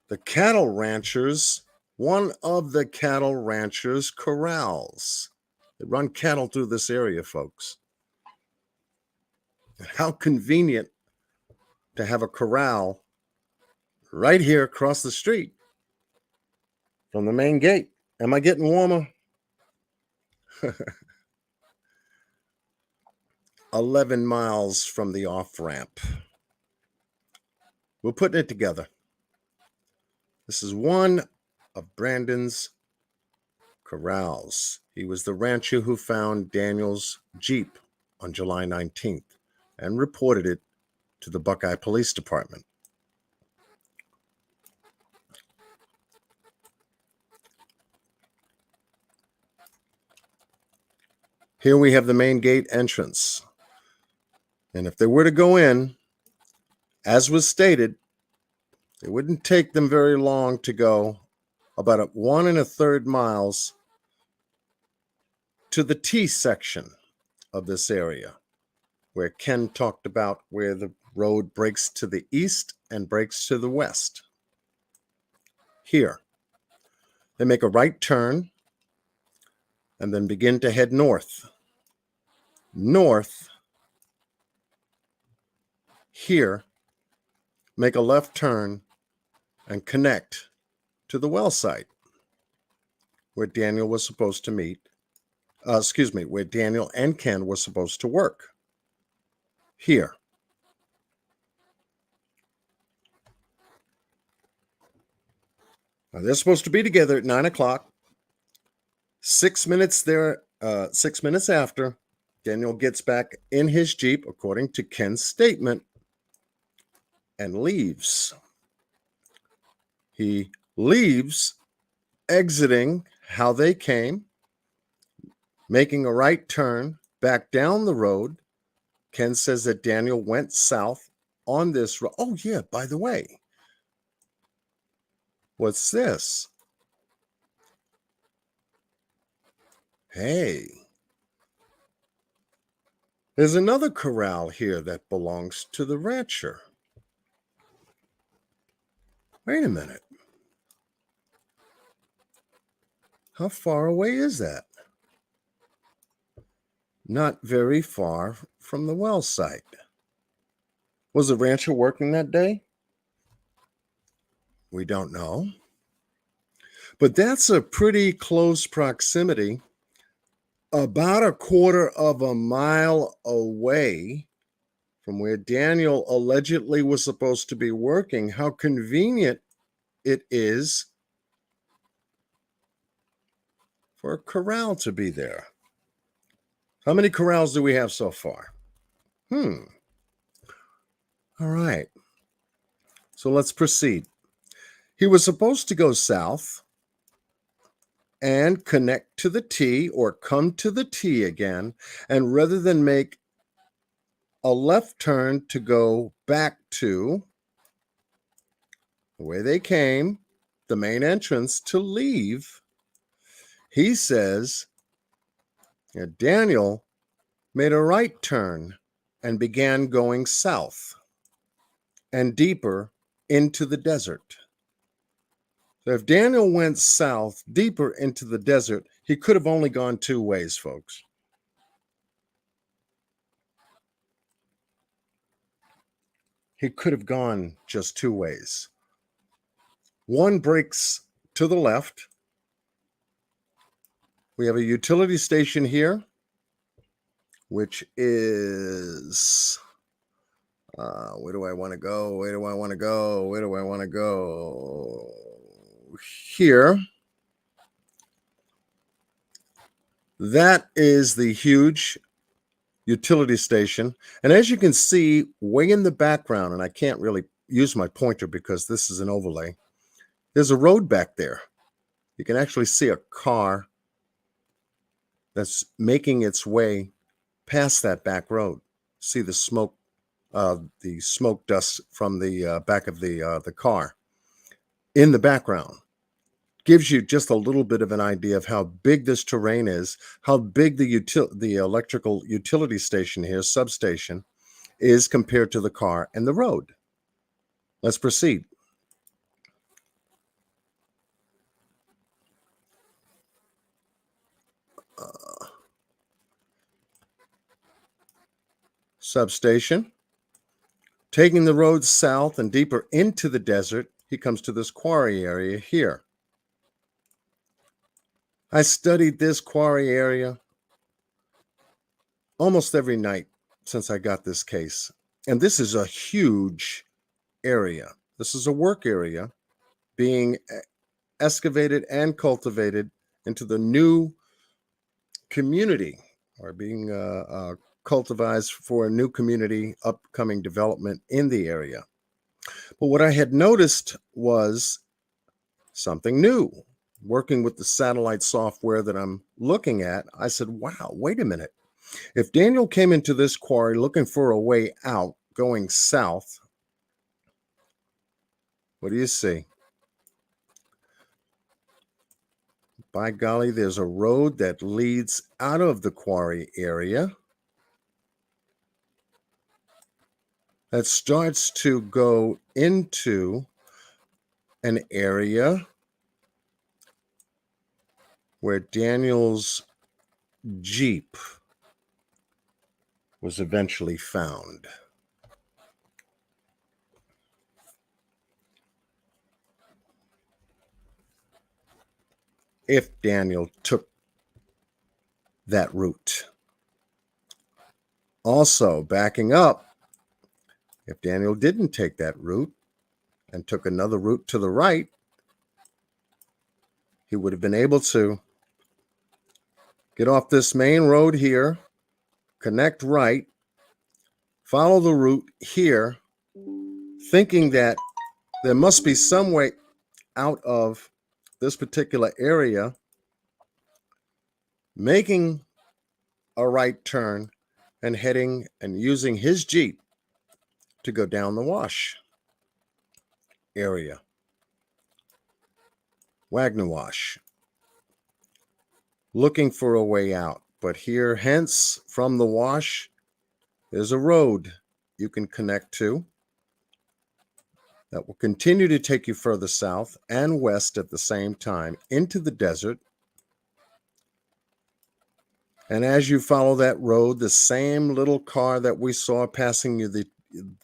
the cattle ranchers, one of the cattle ranchers' corrals. They run cattle through this area, folks. And how convenient to have a corral right here across the street from the main gate. Am I getting warmer? 11 miles from the off-ramp. We're putting it together. This is one of Brandon's corrals. He was the rancher who found Daniel's Jeep on July 19th and reported it to the Buckeye Police Department. Here we have the main gate entrance. And if they were to go in, as was stated, it wouldn't take them very long to go about 1 1/3 miles to the T section of this area, where Ken talked about where the road breaks to the east and breaks to the west. Here, they make a right turn and then begin to head north. North, here, make a left turn and connect to the well site where Daniel was supposed to meet, where Daniel and Ken were supposed to work. Here. Now they're supposed to be together at 9 o'clock. 6 minutes there, 6 minutes after, Daniel gets back in his Jeep, according to Ken's statement, and leaves. He leaves, exiting how they came, making a right turn back down the road. Ken says that Daniel went south on this road. Oh, yeah, by the way, what's this? Hey, there's another corral here that belongs to the rancher. Wait a minute. How far away is that? Not very far from the well site. Was the rancher working that day? We don't know. But that's a pretty close proximity, about 1/4 mile away from where Daniel allegedly was supposed to be working. How convenient it is for a corral to be there. How many corrals do we have so far? All right. So let's proceed. He was supposed to go south and connect to the T or come to the T again. And rather than make a left turn to go back to the way they came, the main entrance, to leave, he says Daniel made a right turn and began going south and deeper into the desert. So if Daniel went south, deeper into the desert, he could have only gone 2 ways, folks. He could have gone just 2 ways. One breaks to the left. We have a utility station here, which is, where do I want to go? Where do I want to go? Where do I want to go? Here. That is the huge utility station. And as you can see, way in the background, and I can't really use my pointer because this is an overlay, there's a road back there. You can actually see a car that's making its way past that back road. See the smoke dust from the back of the car in the background. Gives you just a little bit of an idea of how big this terrain is, how big the electrical utility station here, substation, is compared to the car and the road. Let's proceed. Substation. Taking the road south and deeper into the desert, he comes to this quarry area here. I studied this quarry area almost every night since I got this case. And this is a huge area. This is a work area being excavated and cultivated into the new community, or being cultivated for a new community upcoming development in the area. But what I had noticed was something new. Working with the satellite software that I'm looking at, I said, wow, wait a minute. If Daniel came into this quarry looking for a way out, going south, what do you see? By golly, there's a road that leads out of the quarry area that starts to go into an area where Daniel's Jeep was eventually found. If Daniel took that route. Also, backing up, if Daniel didn't take that route and took another route to the right, he would have been able to get off this main road here, connect right, follow the route here, thinking that there must be some way out of this particular area, making a right turn and heading and using his Jeep to go down the wash area, Wagner Wash, looking for a way out. But here, hence, from the wash, there's a road you can connect to that will continue to take you further south and west at the same time into the desert. And as you follow that road, the same little car that we saw passing you the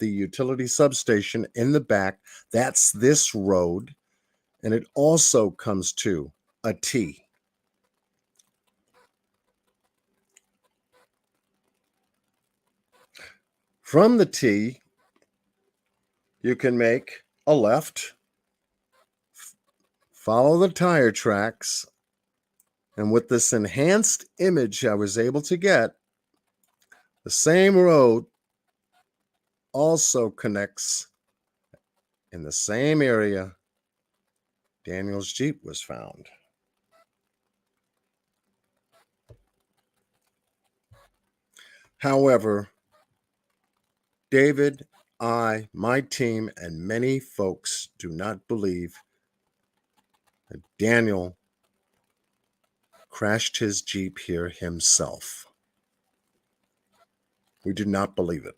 utility substation in the back, that's this road. And it also comes to a T. From the T, you can make a left, follow the tire tracks, and with this enhanced image I was able to get, the same road also connects in the same area Daniel's Jeep was found. However, David, I, my team, and many folks do not believe that Daniel crashed his Jeep here himself. We do not believe it.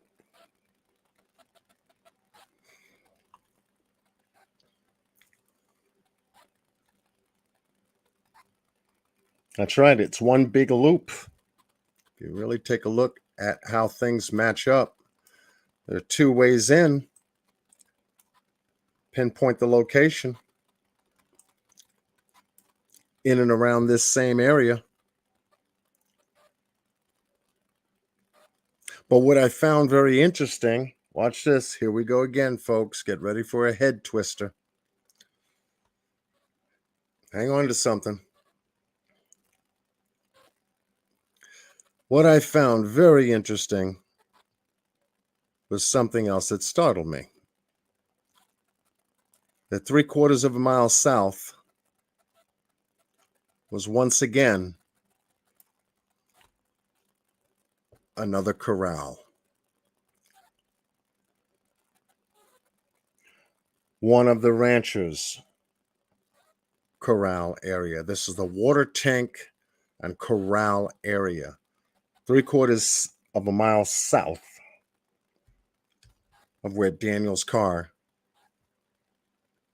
That's right. It's one big loop. If you really take a look at how things match up, there are two ways in. Pinpoint the location in and around this same area. But what I found very interesting, watch this. Here we go again, folks. Get ready for a head twister. Hang on to something. What I found very interesting was something else that startled me. That 3/4 of a mile south was once again another corral. One of the ranchers' corral area. This is the water tank and corral area. 3/4 of a mile south of where Daniel's car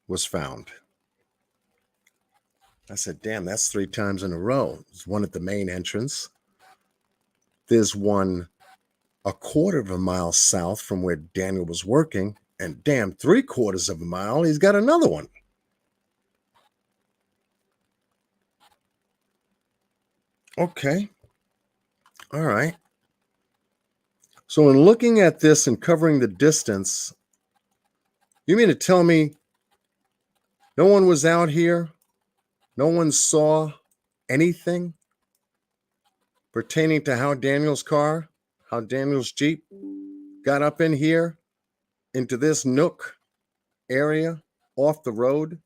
was found. I said, damn, that's 3 times in a row. There's one at the main entrance. There's one 1/4 of a mile south from where Daniel was working. And damn, 3/4 of a mile, he's got another one. Okay. All right. So in looking at this and covering the distance, you mean to tell me no one was out here? No one saw anything pertaining to how Daniel's car, how Daniel's Jeep got up in here into this nook area off the road?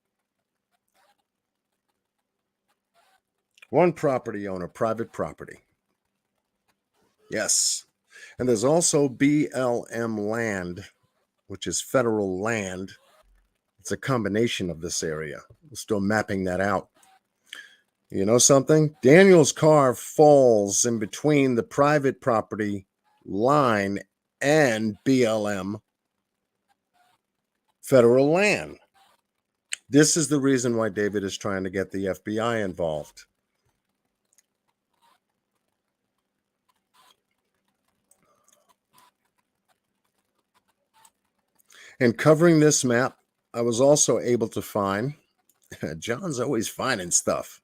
One property owner, private property. Yes. And there's also BLM land, which is federal land. It's a combination of this area. We're still mapping that out. You know something? Daniel's car falls in between the private property line and BLM federal land. This is the reason why David is trying to get the FBI involved. In covering this map, I was also able to find, John's always finding stuff.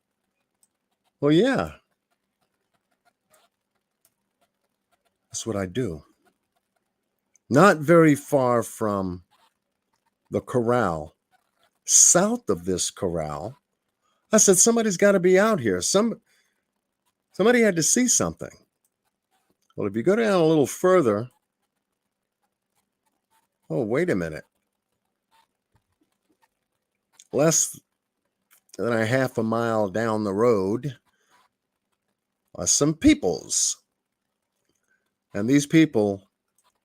Well, yeah. That's what I do. Not very far from the corral, south of this corral, I said, somebody's got to be out here. Somebody had to see something. Well, if you go down a little further, oh, wait a minute. Less than a half a mile down the road are some peoples. And these people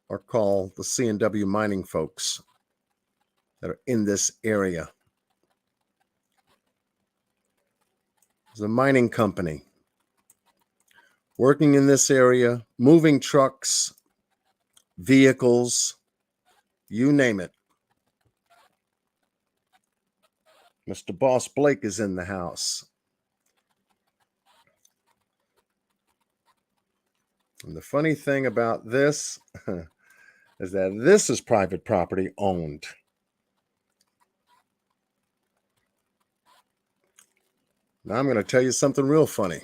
are called the C&W mining folks that are in this area. There's a mining company working in this area, moving trucks, vehicles, you name it. Mr. Boss Blake is in the house. And the funny thing about this is that this is private property owned. Now I'm going to tell you something real funny.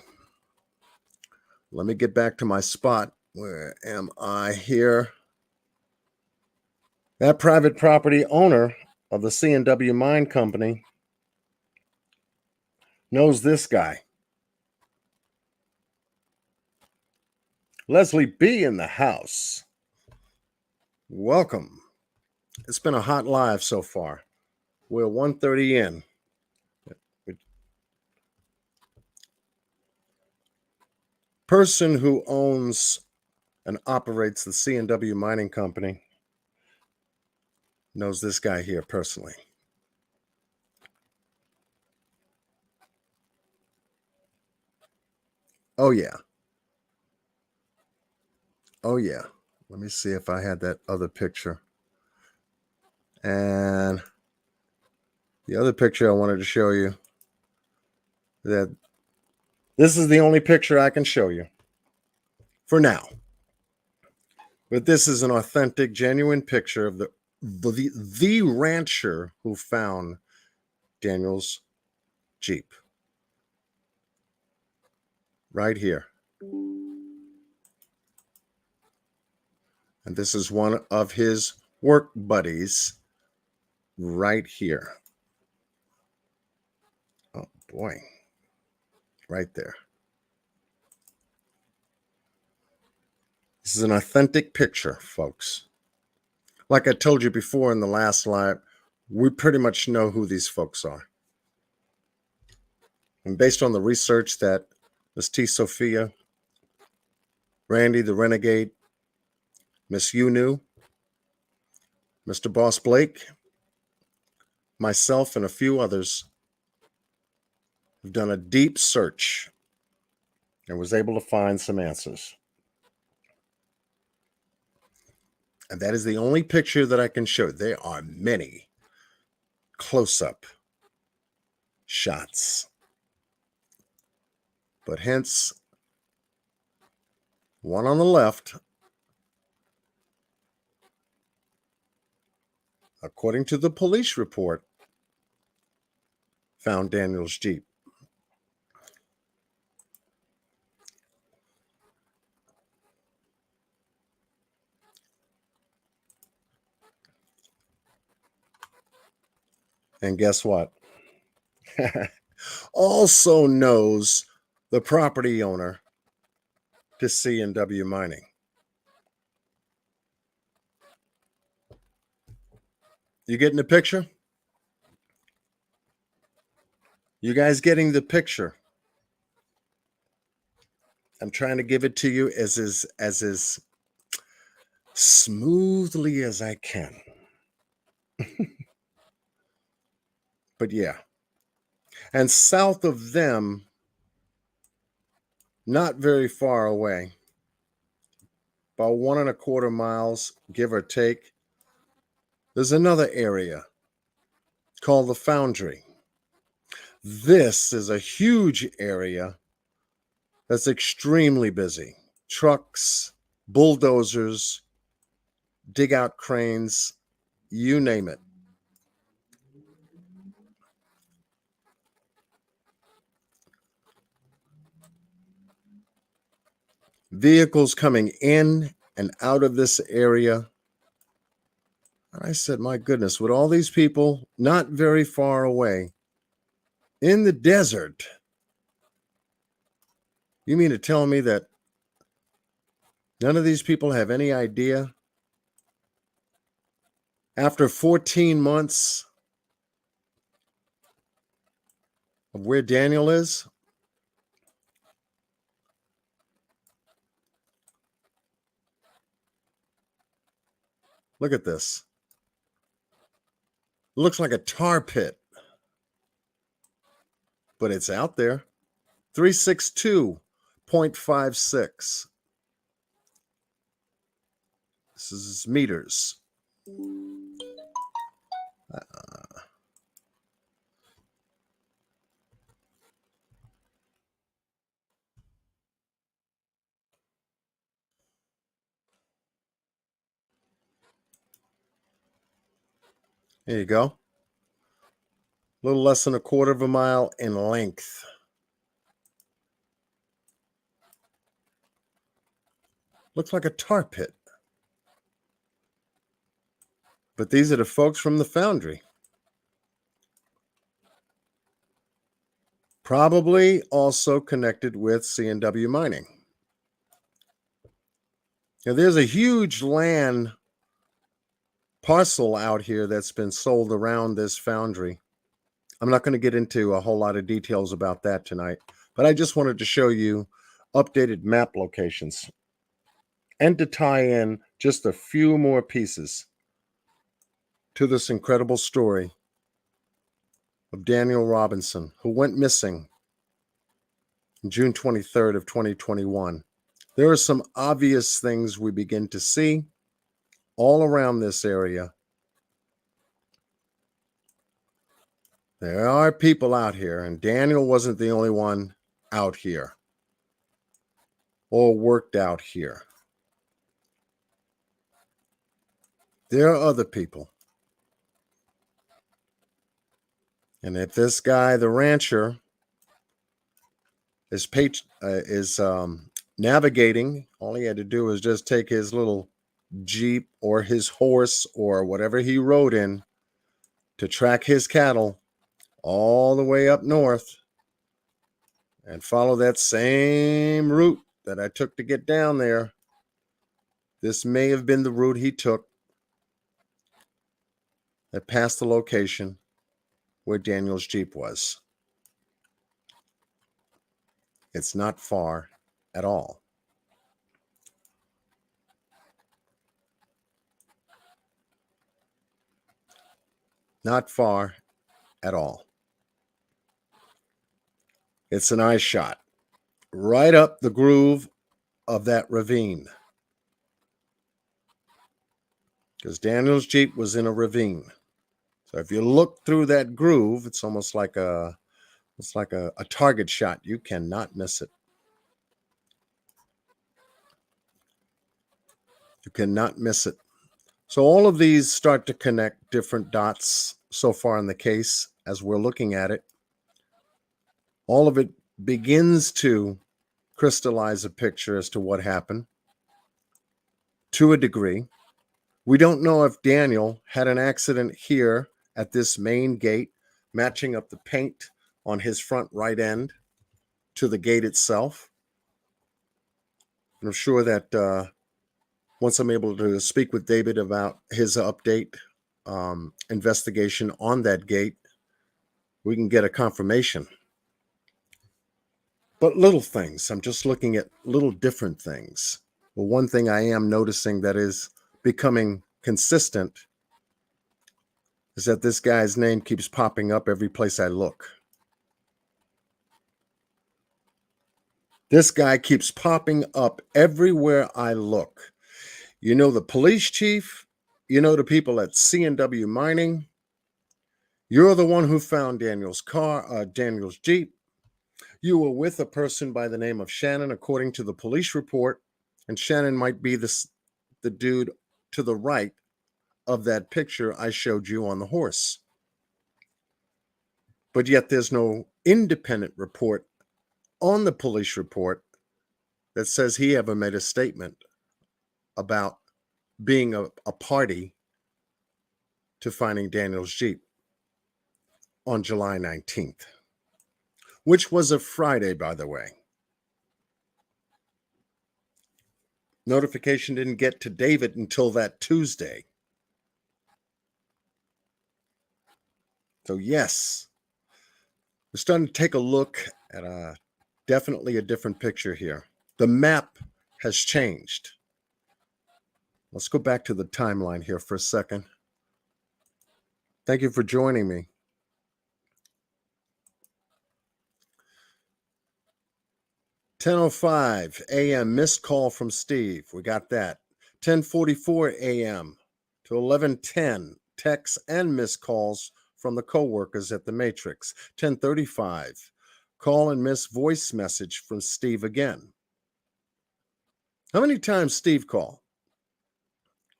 Let me get back to my spot. Where am I here? That private property owner of the C&W Mine Company knows this guy. Leslie B. in the house. Welcome. It's been a hot live so far. We're 1:30 in. Person who owns and operates the C&W Mining Company knows this guy here personally. Oh, yeah. Oh, yeah. Let me see if I had that other picture. And the other picture I wanted to show you, that this is the only picture I can show you for now. But this is an authentic, genuine picture of the rancher who found Daniel's Jeep. Right here. And this is one of his work buddies right here. Oh, boy. Right there. This is an authentic picture, folks. Like I told you before in the last live, we pretty much know who these folks are. And based on the research that Miss T. Sophia, Randy the Renegade, Miss Yunu, Mr. Boss Blake, myself, and a few others have done a deep search and was able to find some answers. And that is the only picture that I can show. There are many close-up shots. But hence, one on the left, according to the police report, found Daniel's Jeep. And guess what? Also knows the property owner to C&W Mining. You getting the picture? You guys getting the picture? I'm trying to give it to you as smoothly as I can. But yeah. And south of them, not very far away, about 1.25 miles, give or take, there's another area called the Foundry. This is a huge area that's extremely busy. Trucks, bulldozers, dig out cranes, you name it. Vehicles coming in and out of this area. And I said, my goodness, with all these people not very far away in the desert, you mean to tell me that none of these people have any idea? After 14 months of where Daniel is? Look at this. Looks like a tar pit, but it's out there. 362.56. This is meters. There you go. A little less than 1/4 mile in length. Looks like a tar pit. But these are the folks from the Foundry. Probably also connected with C&W Mining. Now, there's a huge land parcel out here that's been sold around this foundry. I'm not going to get into a whole lot of details about that tonight, but I just wanted to show you updated map locations and to tie in just a few more pieces to this incredible story of Daniel Robinson, who went missing on June 23rd of 2021. There are some obvious things we begin to see all around this area. There are people out here, and Daniel wasn't the only one out here or worked out here. There are other people. And if this guy, the rancher, is navigating, all he had to do was just take his little Jeep or his horse or whatever he rode in to track his cattle all the way up north and follow that same route that I took to get down there. This may have been the route he took that passed the location where Daniel's Jeep was. It's not far at all. Not far at all. It's an eye shot right up the groove of that ravine. Because Daniel's Jeep was in a ravine. So if you look through that groove, it's almost like a target shot. You cannot miss it. You cannot miss it. So all of these start to connect different dots so far in the case as we're looking at it. All of it begins to crystallize a picture as to what happened to a degree. We don't know if Daniel had an accident here at this main gate, matching up the paint on his front right end to the gate itself. And I'm sure that once I'm able to speak with David about his update investigation on that gate, we can get a confirmation. But little things, I'm just looking at little different things. Well, one thing I am noticing that is becoming consistent is that this guy's name keeps popping up every place I look. This guy keeps popping up everywhere I look. You know the police chief, you know the people at C&W Mining. You're the one who found Daniel's Jeep. You were with a person by the name of Shannon, according to the police report, and Shannon might be the dude to the right of that picture I showed you on the horse. But yet there's no independent report on the police report that says he ever made a statement about being a party to finding Daniel's Jeep on July 19th, which was a Friday, by the way. Notification didn't get to David until that Tuesday. So yes, we're starting to take a look at definitely a different picture here. The map has changed. Let's go back to the timeline here for a second. Thank you for joining me. "10:05 a.m. missed call from Steve." We got that. 10:44 a.m. to 11:10 texts and missed calls from the co-workers at the Matrix. 10:35 call and missed voice message from Steve again. How many times Steve called?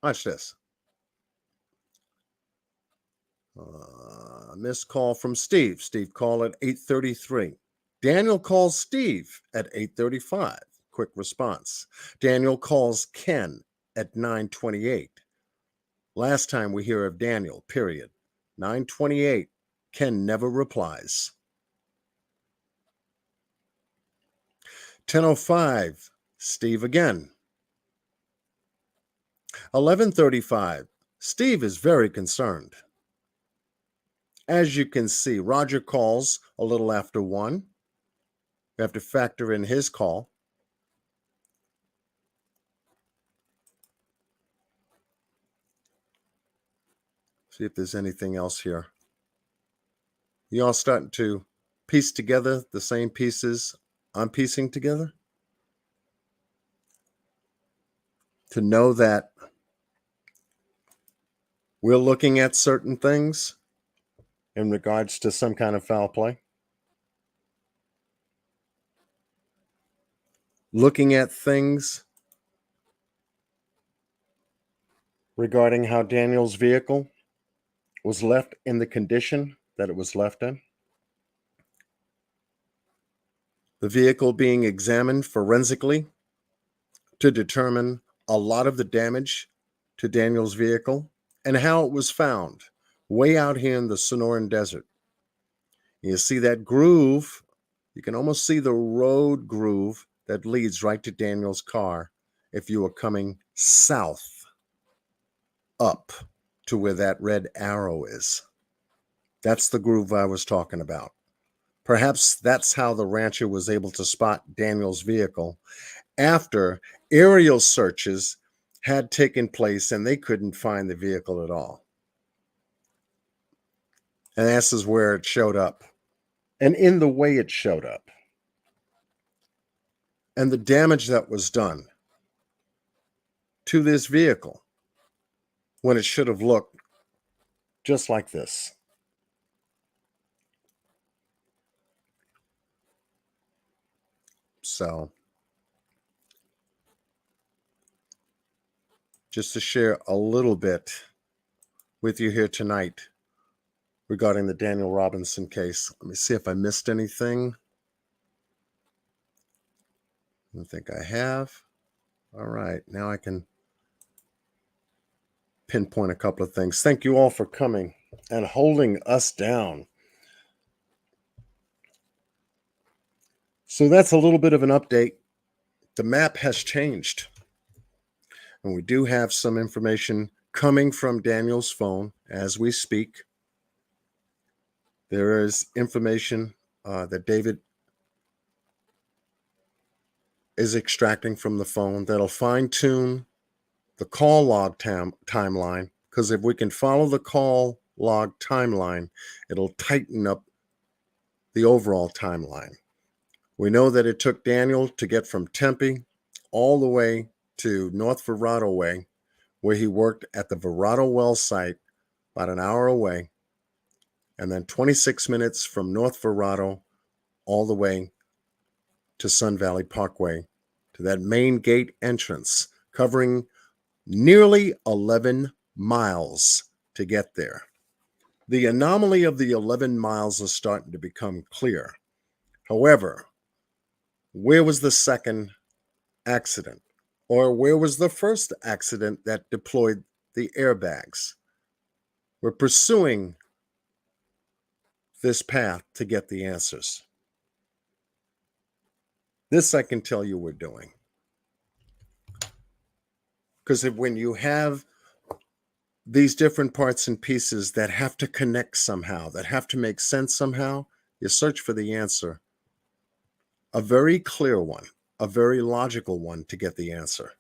Watch this. Missed call from Steve. Steve called at 8:33. Daniel calls Steve at 8:35. Quick response. Daniel calls Ken at 9:28. Last time we hear of Daniel, period. 9:28. Ken never replies. 10:05. Steve again. 11:35. Steve is very concerned. As you can see, Roger calls a little after 1. You have to factor in his call. See if there's anything else here. You all starting to piece together the same pieces I'm piecing together? To know that we're looking at certain things in regards to some kind of foul play. Looking at things regarding how Daniel's vehicle was left in the condition that it was left in. The vehicle being examined forensically to determine a lot of the damage to Daniel's vehicle and how it was found way out here in the Sonoran Desert. You see that groove, you can almost see the road groove that leads right to Daniel's car if you were coming south up to where that red arrow is. That's the groove I was talking about. Perhaps that's how the rancher was able to spot Daniel's vehicle after aerial searches had taken place and they couldn't find the vehicle at all. And this is where it showed up, and in the way it showed up, and the damage that was done to this vehicle when it should have looked just like this. So, just to share a little bit with you here tonight regarding the Daniel Robinson case. Let me see if I missed anything. I think I have. All right, now I can pinpoint a couple of things. Thank you all for coming and holding us down. So that's a little bit of an update. The map has changed. And we do have some information coming from Daniel's phone as we speak. There is information that David is extracting from the phone that'll fine-tune the call log timeline, because if we can follow the call log timeline, it'll tighten up the overall timeline. We know that it took Daniel to get from Tempe all the way to North Verrado Way, where he worked at the Verrado well site, about an hour away, and then 26 minutes from North Verrado all the way to Sun Valley Parkway, to that main gate entrance, covering nearly 11 miles to get there. The anomaly of the 11 miles is starting to become clear. However, where was the second accident? Or where was the first accident that deployed the airbags? We're pursuing this path to get the answers. This I can tell you we're doing. Because when you have these different parts and pieces that have to connect somehow, that have to make sense somehow, you search for the answer. A very clear one, a very logical one to get the answer.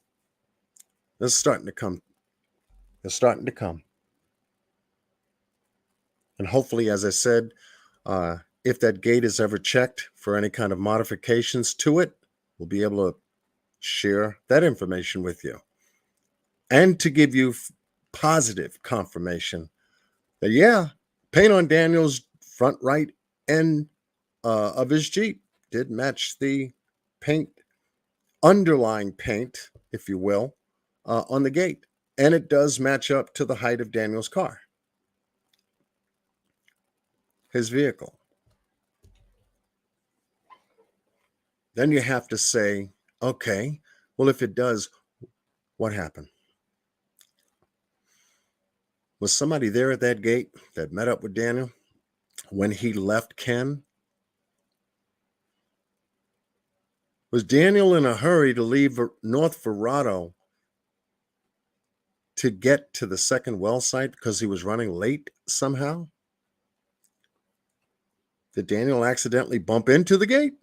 It's starting to come. It's starting to come. And hopefully, as I said, if that gate is ever checked for any kind of modifications to it, we'll be able to share that information with you. And to give you positive confirmation that, yeah, paint on Daniel's front right end of his Jeep did match the paint, underlying paint, if you will, on the gate. And it does match up to the height of Daniel's car, his vehicle. Then you have to say, okay, well, if it does, what happened? Was somebody there at that gate that met up with Daniel when he left Ken? Was Daniel in a hurry to leave North Verrado to get to the second well site because he was running late somehow? Did Daniel accidentally bump into the gate?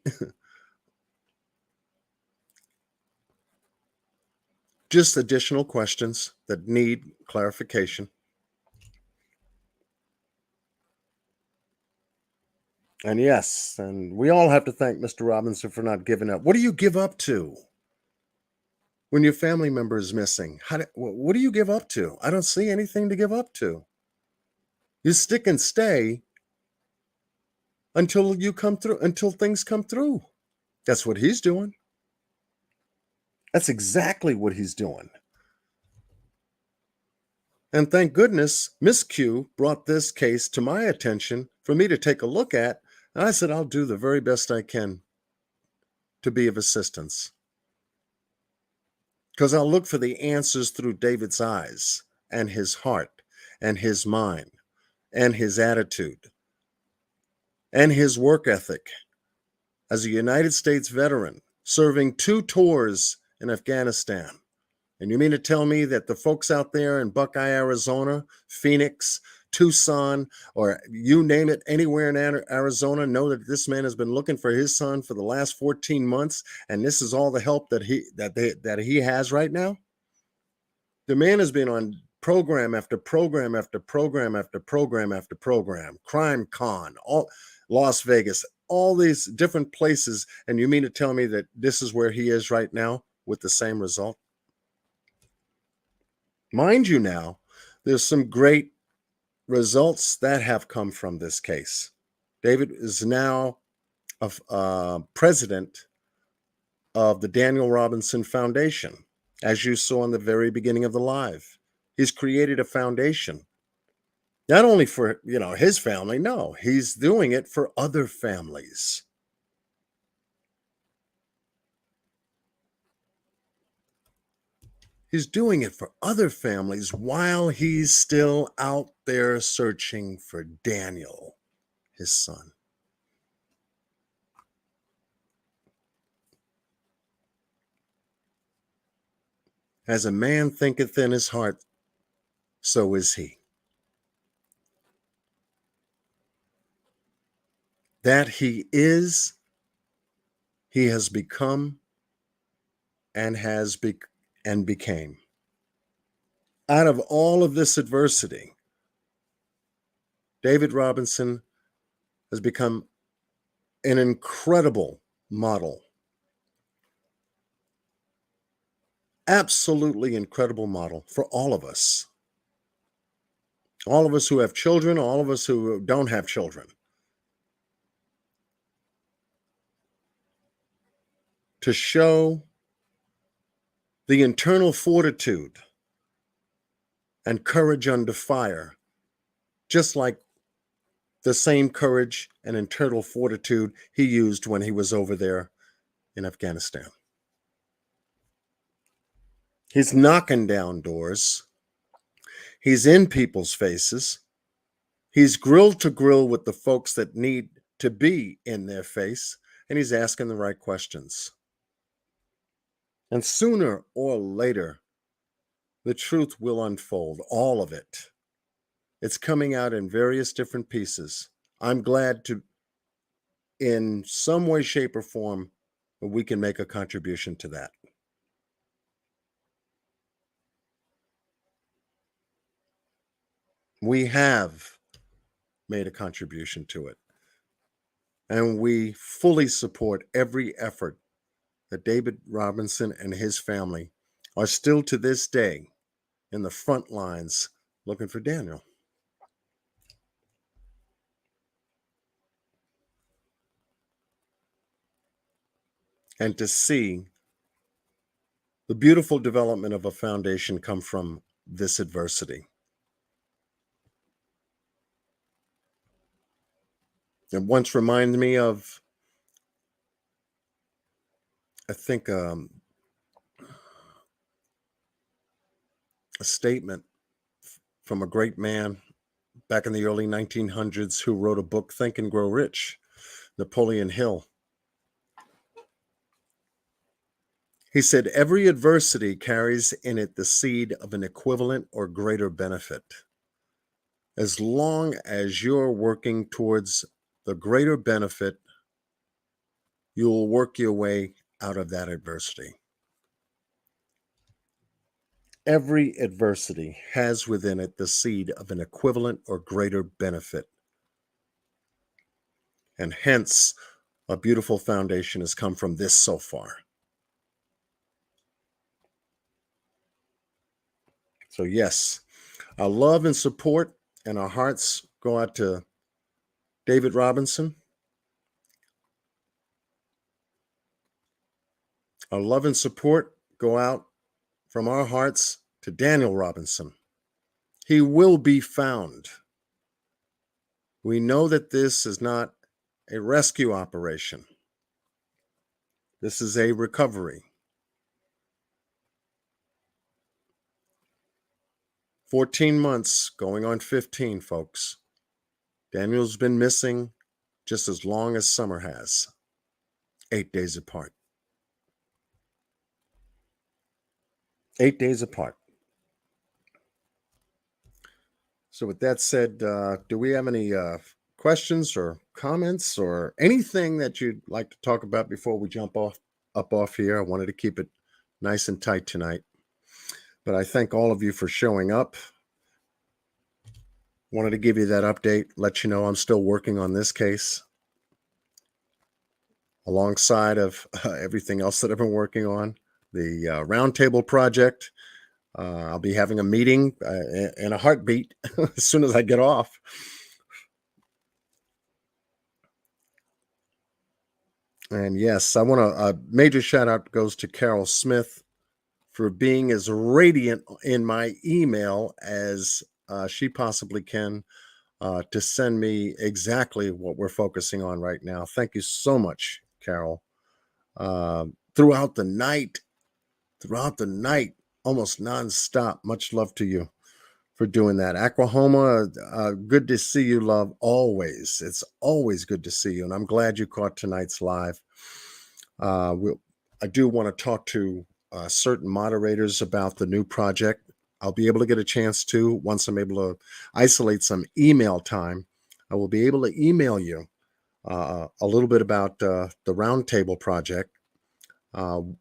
Just additional questions that need clarification. And yes, and we all have to thank Mr. Robinson for not giving up. What do you give up to when your family member is missing? What do you give up to? I don't see anything to give up to. You stick and stay until you come through, until things come through. That's what he's doing. That's exactly what he's doing. And thank goodness Miss Q brought this case to my attention for me to take a look at. And I said, I'll do the very best I can to be of assistance. Because I'll look for the answers through David's eyes and his heart and his mind and his attitude and his work ethic as a United States veteran serving 2 tours in Afghanistan. And you mean to tell me that the folks out there in Buckeye, Arizona, Phoenix, Tucson, or you name it, anywhere in Arizona, know that this man has been looking for his son for the last 14 months, and this is all the help that he has right now? The man has been on program after program after program after program after program, Crime Con, all Las Vegas, all these different places, and you mean to tell me that this is where he is right now with the same result? Mind you now, there's some great results that have come from this case. David is now a president of the Daniel Robinson Foundation, as you saw in the very beginning of the live. He's created a foundation, not only for, his family. No, he's doing it for other families. He's doing it for other families while he's still out there searching for Daniel, his son. As a man thinketh in his heart, so is he. That he is, he has become, and became. Out of all of this adversity, David Robinson has become an incredible model. Absolutely incredible model for all of us. All of us who have children, all of us who don't have children. To show the internal fortitude and courage under fire, just like the same courage and internal fortitude he used when he was over there in Afghanistan. He's knocking down doors. He's in people's faces. He's grill to grill with the folks that need to be in their face, and he's asking the right questions. And sooner or later, the truth will unfold, all of it. It's coming out in various different pieces. I'm glad to, in some way, shape, or form, we can make a contribution to that. We have made a contribution to it. And we fully support every effort that David Robinson and his family are still to this day in the front lines looking for Daniel. And to see the beautiful development of a foundation come from this adversity. It once reminded me of, I think, a statement from a great man back in the early 1900s who wrote a book, Think and Grow Rich, Napoleon Hill. He said, every adversity carries in it the seed of an equivalent or greater benefit. As long as you're working towards the greater benefit, you will work your way out of that adversity. Every adversity has within it the seed of an equivalent or greater benefit. And hence, a beautiful foundation has come from this so far. So yes, our love and support and our hearts go out to David Robinson. Our love and support go out from our hearts to Daniel Robinson. He will be found. We know that this is not a rescue operation. This is a recovery. 14 months going on 15, folks. Daniel's been missing just as long as Summer has, 8 days apart. 8 days apart. So with that said, do we have any questions or comments or anything that you'd like to talk about before we jump off here? I wanted to keep it nice and tight tonight. But I thank all of you for showing up. Wanted to give you that update, let you know I'm still working on this case alongside of everything else that I've been working on. The Roundtable Project. I'll be having a meeting in a heartbeat as soon as I get off. And yes, I want a major shout out goes to Carol Smith for being as radiant in my email as she possibly can to send me exactly what we're focusing on right now. Thank you so much, Carol. Throughout the night, almost nonstop. Much love to you for doing that. Aquahoma, good to see you, love, always. It's always good to see you, and I'm glad you caught tonight's live. I do want to talk to certain moderators about the new project. I'll be able to get a chance to, once I'm able to isolate some email time, I will be able to email you a little bit about the Roundtable Project and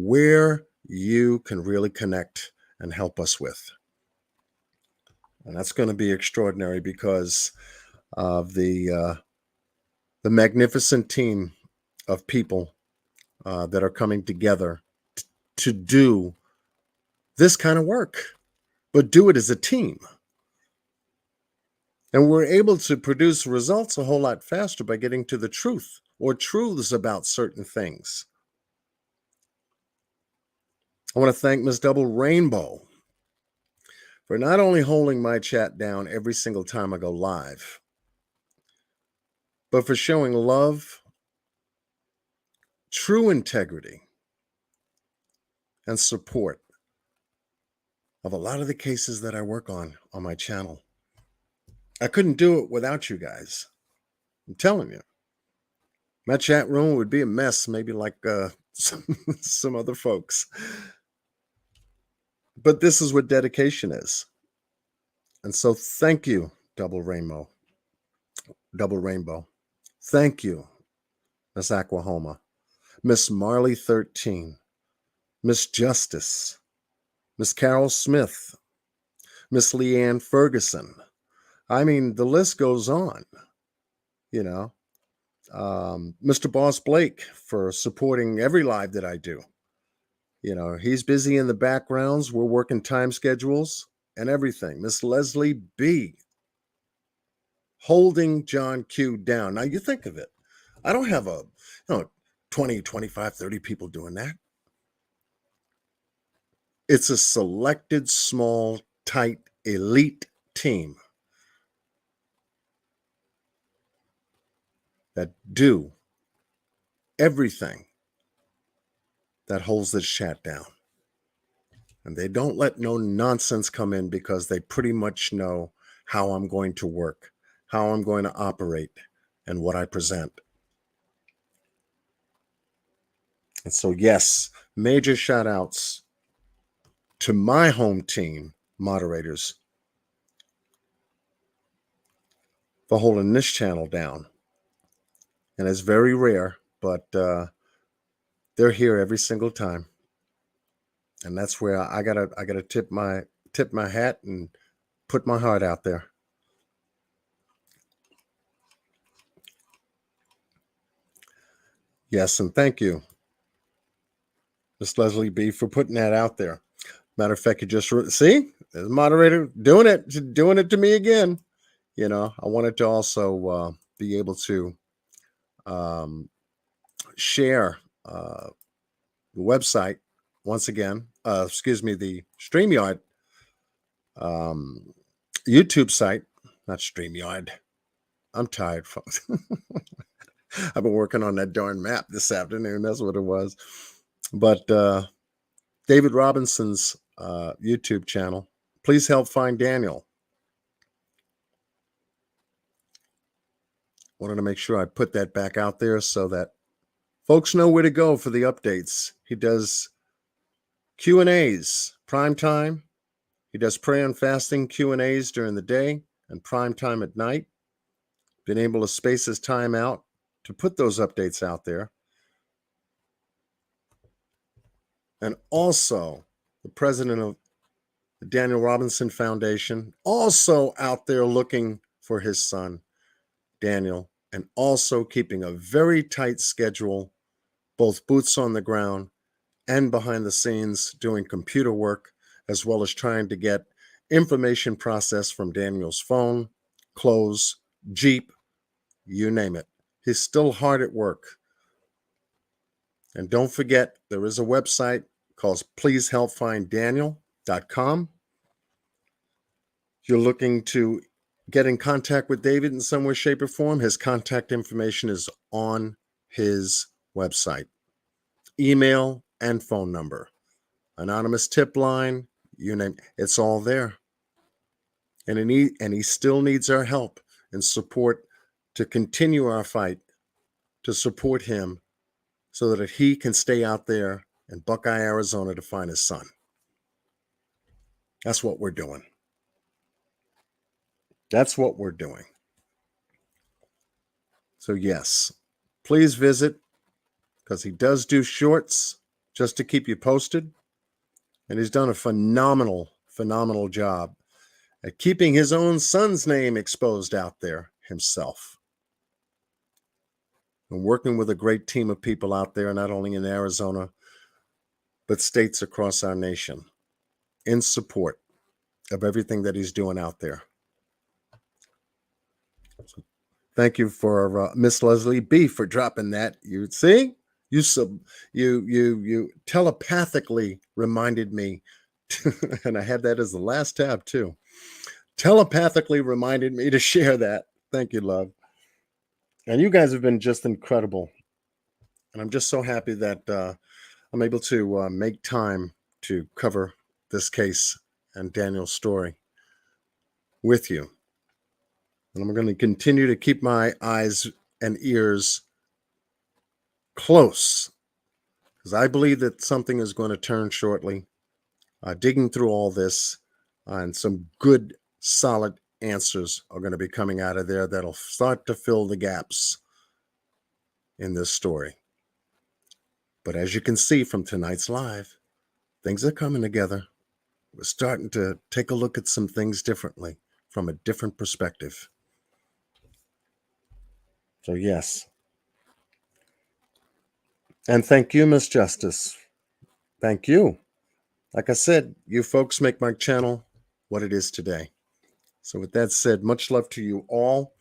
where you can really connect and help us with. And that's going to be extraordinary because of the magnificent team of people that are coming together to do this kind of work, but do it as a team. And we're able to produce results a whole lot faster by getting to the truth or truths about certain things. I want to thank Ms. Double Rainbow for not only holding my chat down every single time I go live, but for showing love, true integrity, and support of a lot of the cases that I work on my channel. I couldn't do it without you guys. I'm telling you. My chat room would be a mess, maybe like some other folks. But this is what dedication is. And so thank you, Double Rainbow. Thank you, Miss Aquahoma, Miss Marley 13, Miss Justice, Miss Carol Smith, Miss Leanne Ferguson. I mean, the list goes on, you know. Mr. Boss Blake for supporting every live that I do. You know, he's busy in the backgrounds. We're working time schedules and everything. Miss Leslie B. holding John Q down. Now, you think of it. I don't have 20, 25, 30 people doing that. It's a selected, small, tight, elite team that do everything that holds this chat down. And they don't let no nonsense come in because they pretty much know how I'm going to work, how I'm going to operate, and what I present. And so, yes, major shout outs to my home team moderators for holding this channel down. And it's very rare, but they're here every single time. And that's where I gotta tip my hat and put my heart out there. Yes, and thank you, Miss Leslie B, for putting that out there. Matter of fact, you just see the moderator doing it to me again. You know, I wanted to also be able to share the website once again. The StreamYard YouTube site, not StreamYard. I'm tired, folks. I've been working on that darn map this afternoon. That's what it was. But David Robinson's YouTube channel. Please help find Daniel. Wanted to make sure I put that back out there so that folks know where to go for the updates. He does Q&As, prime time. He does prayer and fasting Q&As during the day and prime time at night. Been able to space his time out to put those updates out there. And also, the president of the Daniel Robinson Foundation, also out there looking for his son, Daniel, and also keeping a very tight schedule, both boots on the ground and behind the scenes doing computer work, as well as trying to get information processed from Daniel's phone, clothes, Jeep, you name it. He's still hard at work. And don't forget, there is a website called pleasehelpfinddaniel.com. If you're looking to get in contact with David in some way, shape, or form, his contact information is on his website. Email and phone number. Anonymous tip line, you name it, it's all there. And he still needs our help and support to continue our fight to support him so that he can stay out there in Buckeye, Arizona to find his son. That's what we're doing. That's what we're doing. So yes, please visit, because he does do shorts just to keep you posted. And he's done a phenomenal job at keeping his own son's name exposed out there himself. And working with a great team of people out there, not only in Arizona, but states across our nation, in support of everything that he's doing out there. So thank you for Miss Leslie B for dropping that. You see, you telepathically reminded me, and I had that as the last tab too. Telepathically reminded me to share that. Thank you, love. And you guys have been just incredible. And I'm just so happy that I'm able to make time to cover this case and Daniel's story with you. And I'm going to continue to keep my eyes and ears close, because I believe that something is going to turn shortly. Digging through all this, and some good, solid answers are going to be coming out of there that'll start to fill the gaps in this story. But as you can see from tonight's live, things are coming together. We're starting to take a look at some things differently, from a different perspective. So yes. And thank you, Miss Justice. Thank you. Like I said, you folks make my channel what it is today. So with that said, much love to you all.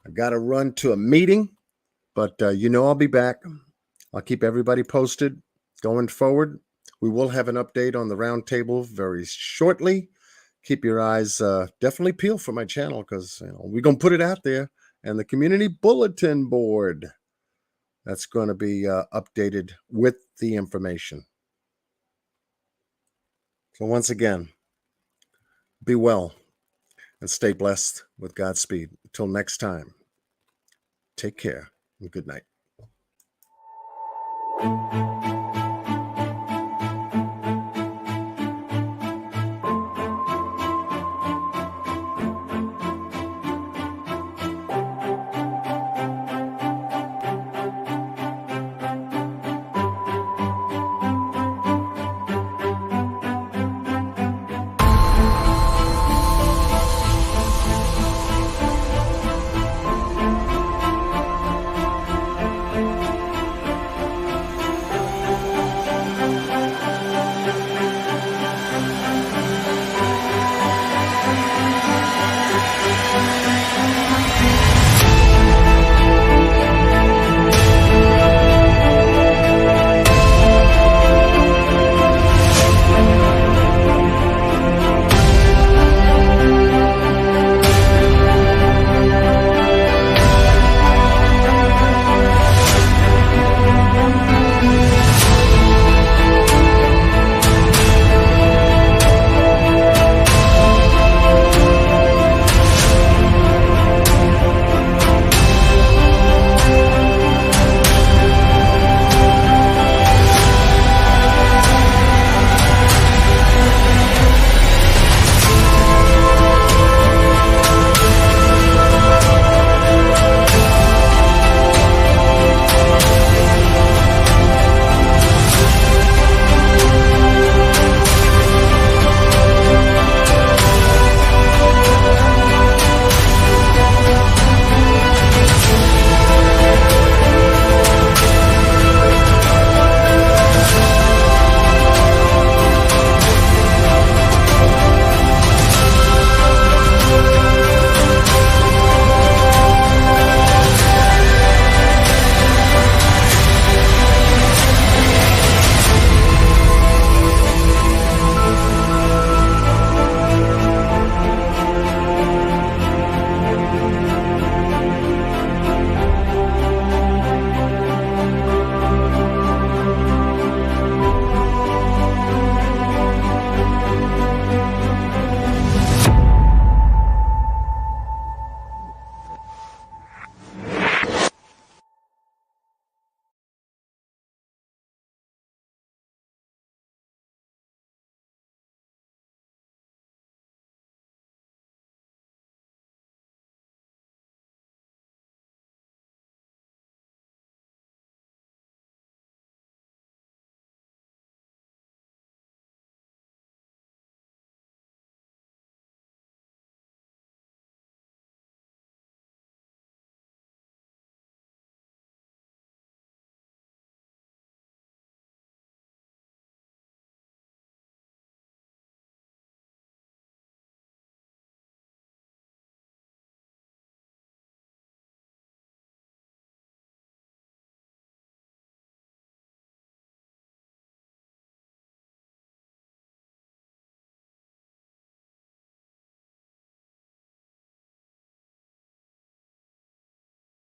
I've got to run to a meeting, but I'll be back. I'll keep everybody posted going forward. We will have an update on the roundtable very shortly. Keep your eyes definitely peeled for my channel, because we're going to put it out there. And the community bulletin board, that's going to be updated with the information. So once again, be well and stay blessed with Godspeed. Until next time, take care and good night.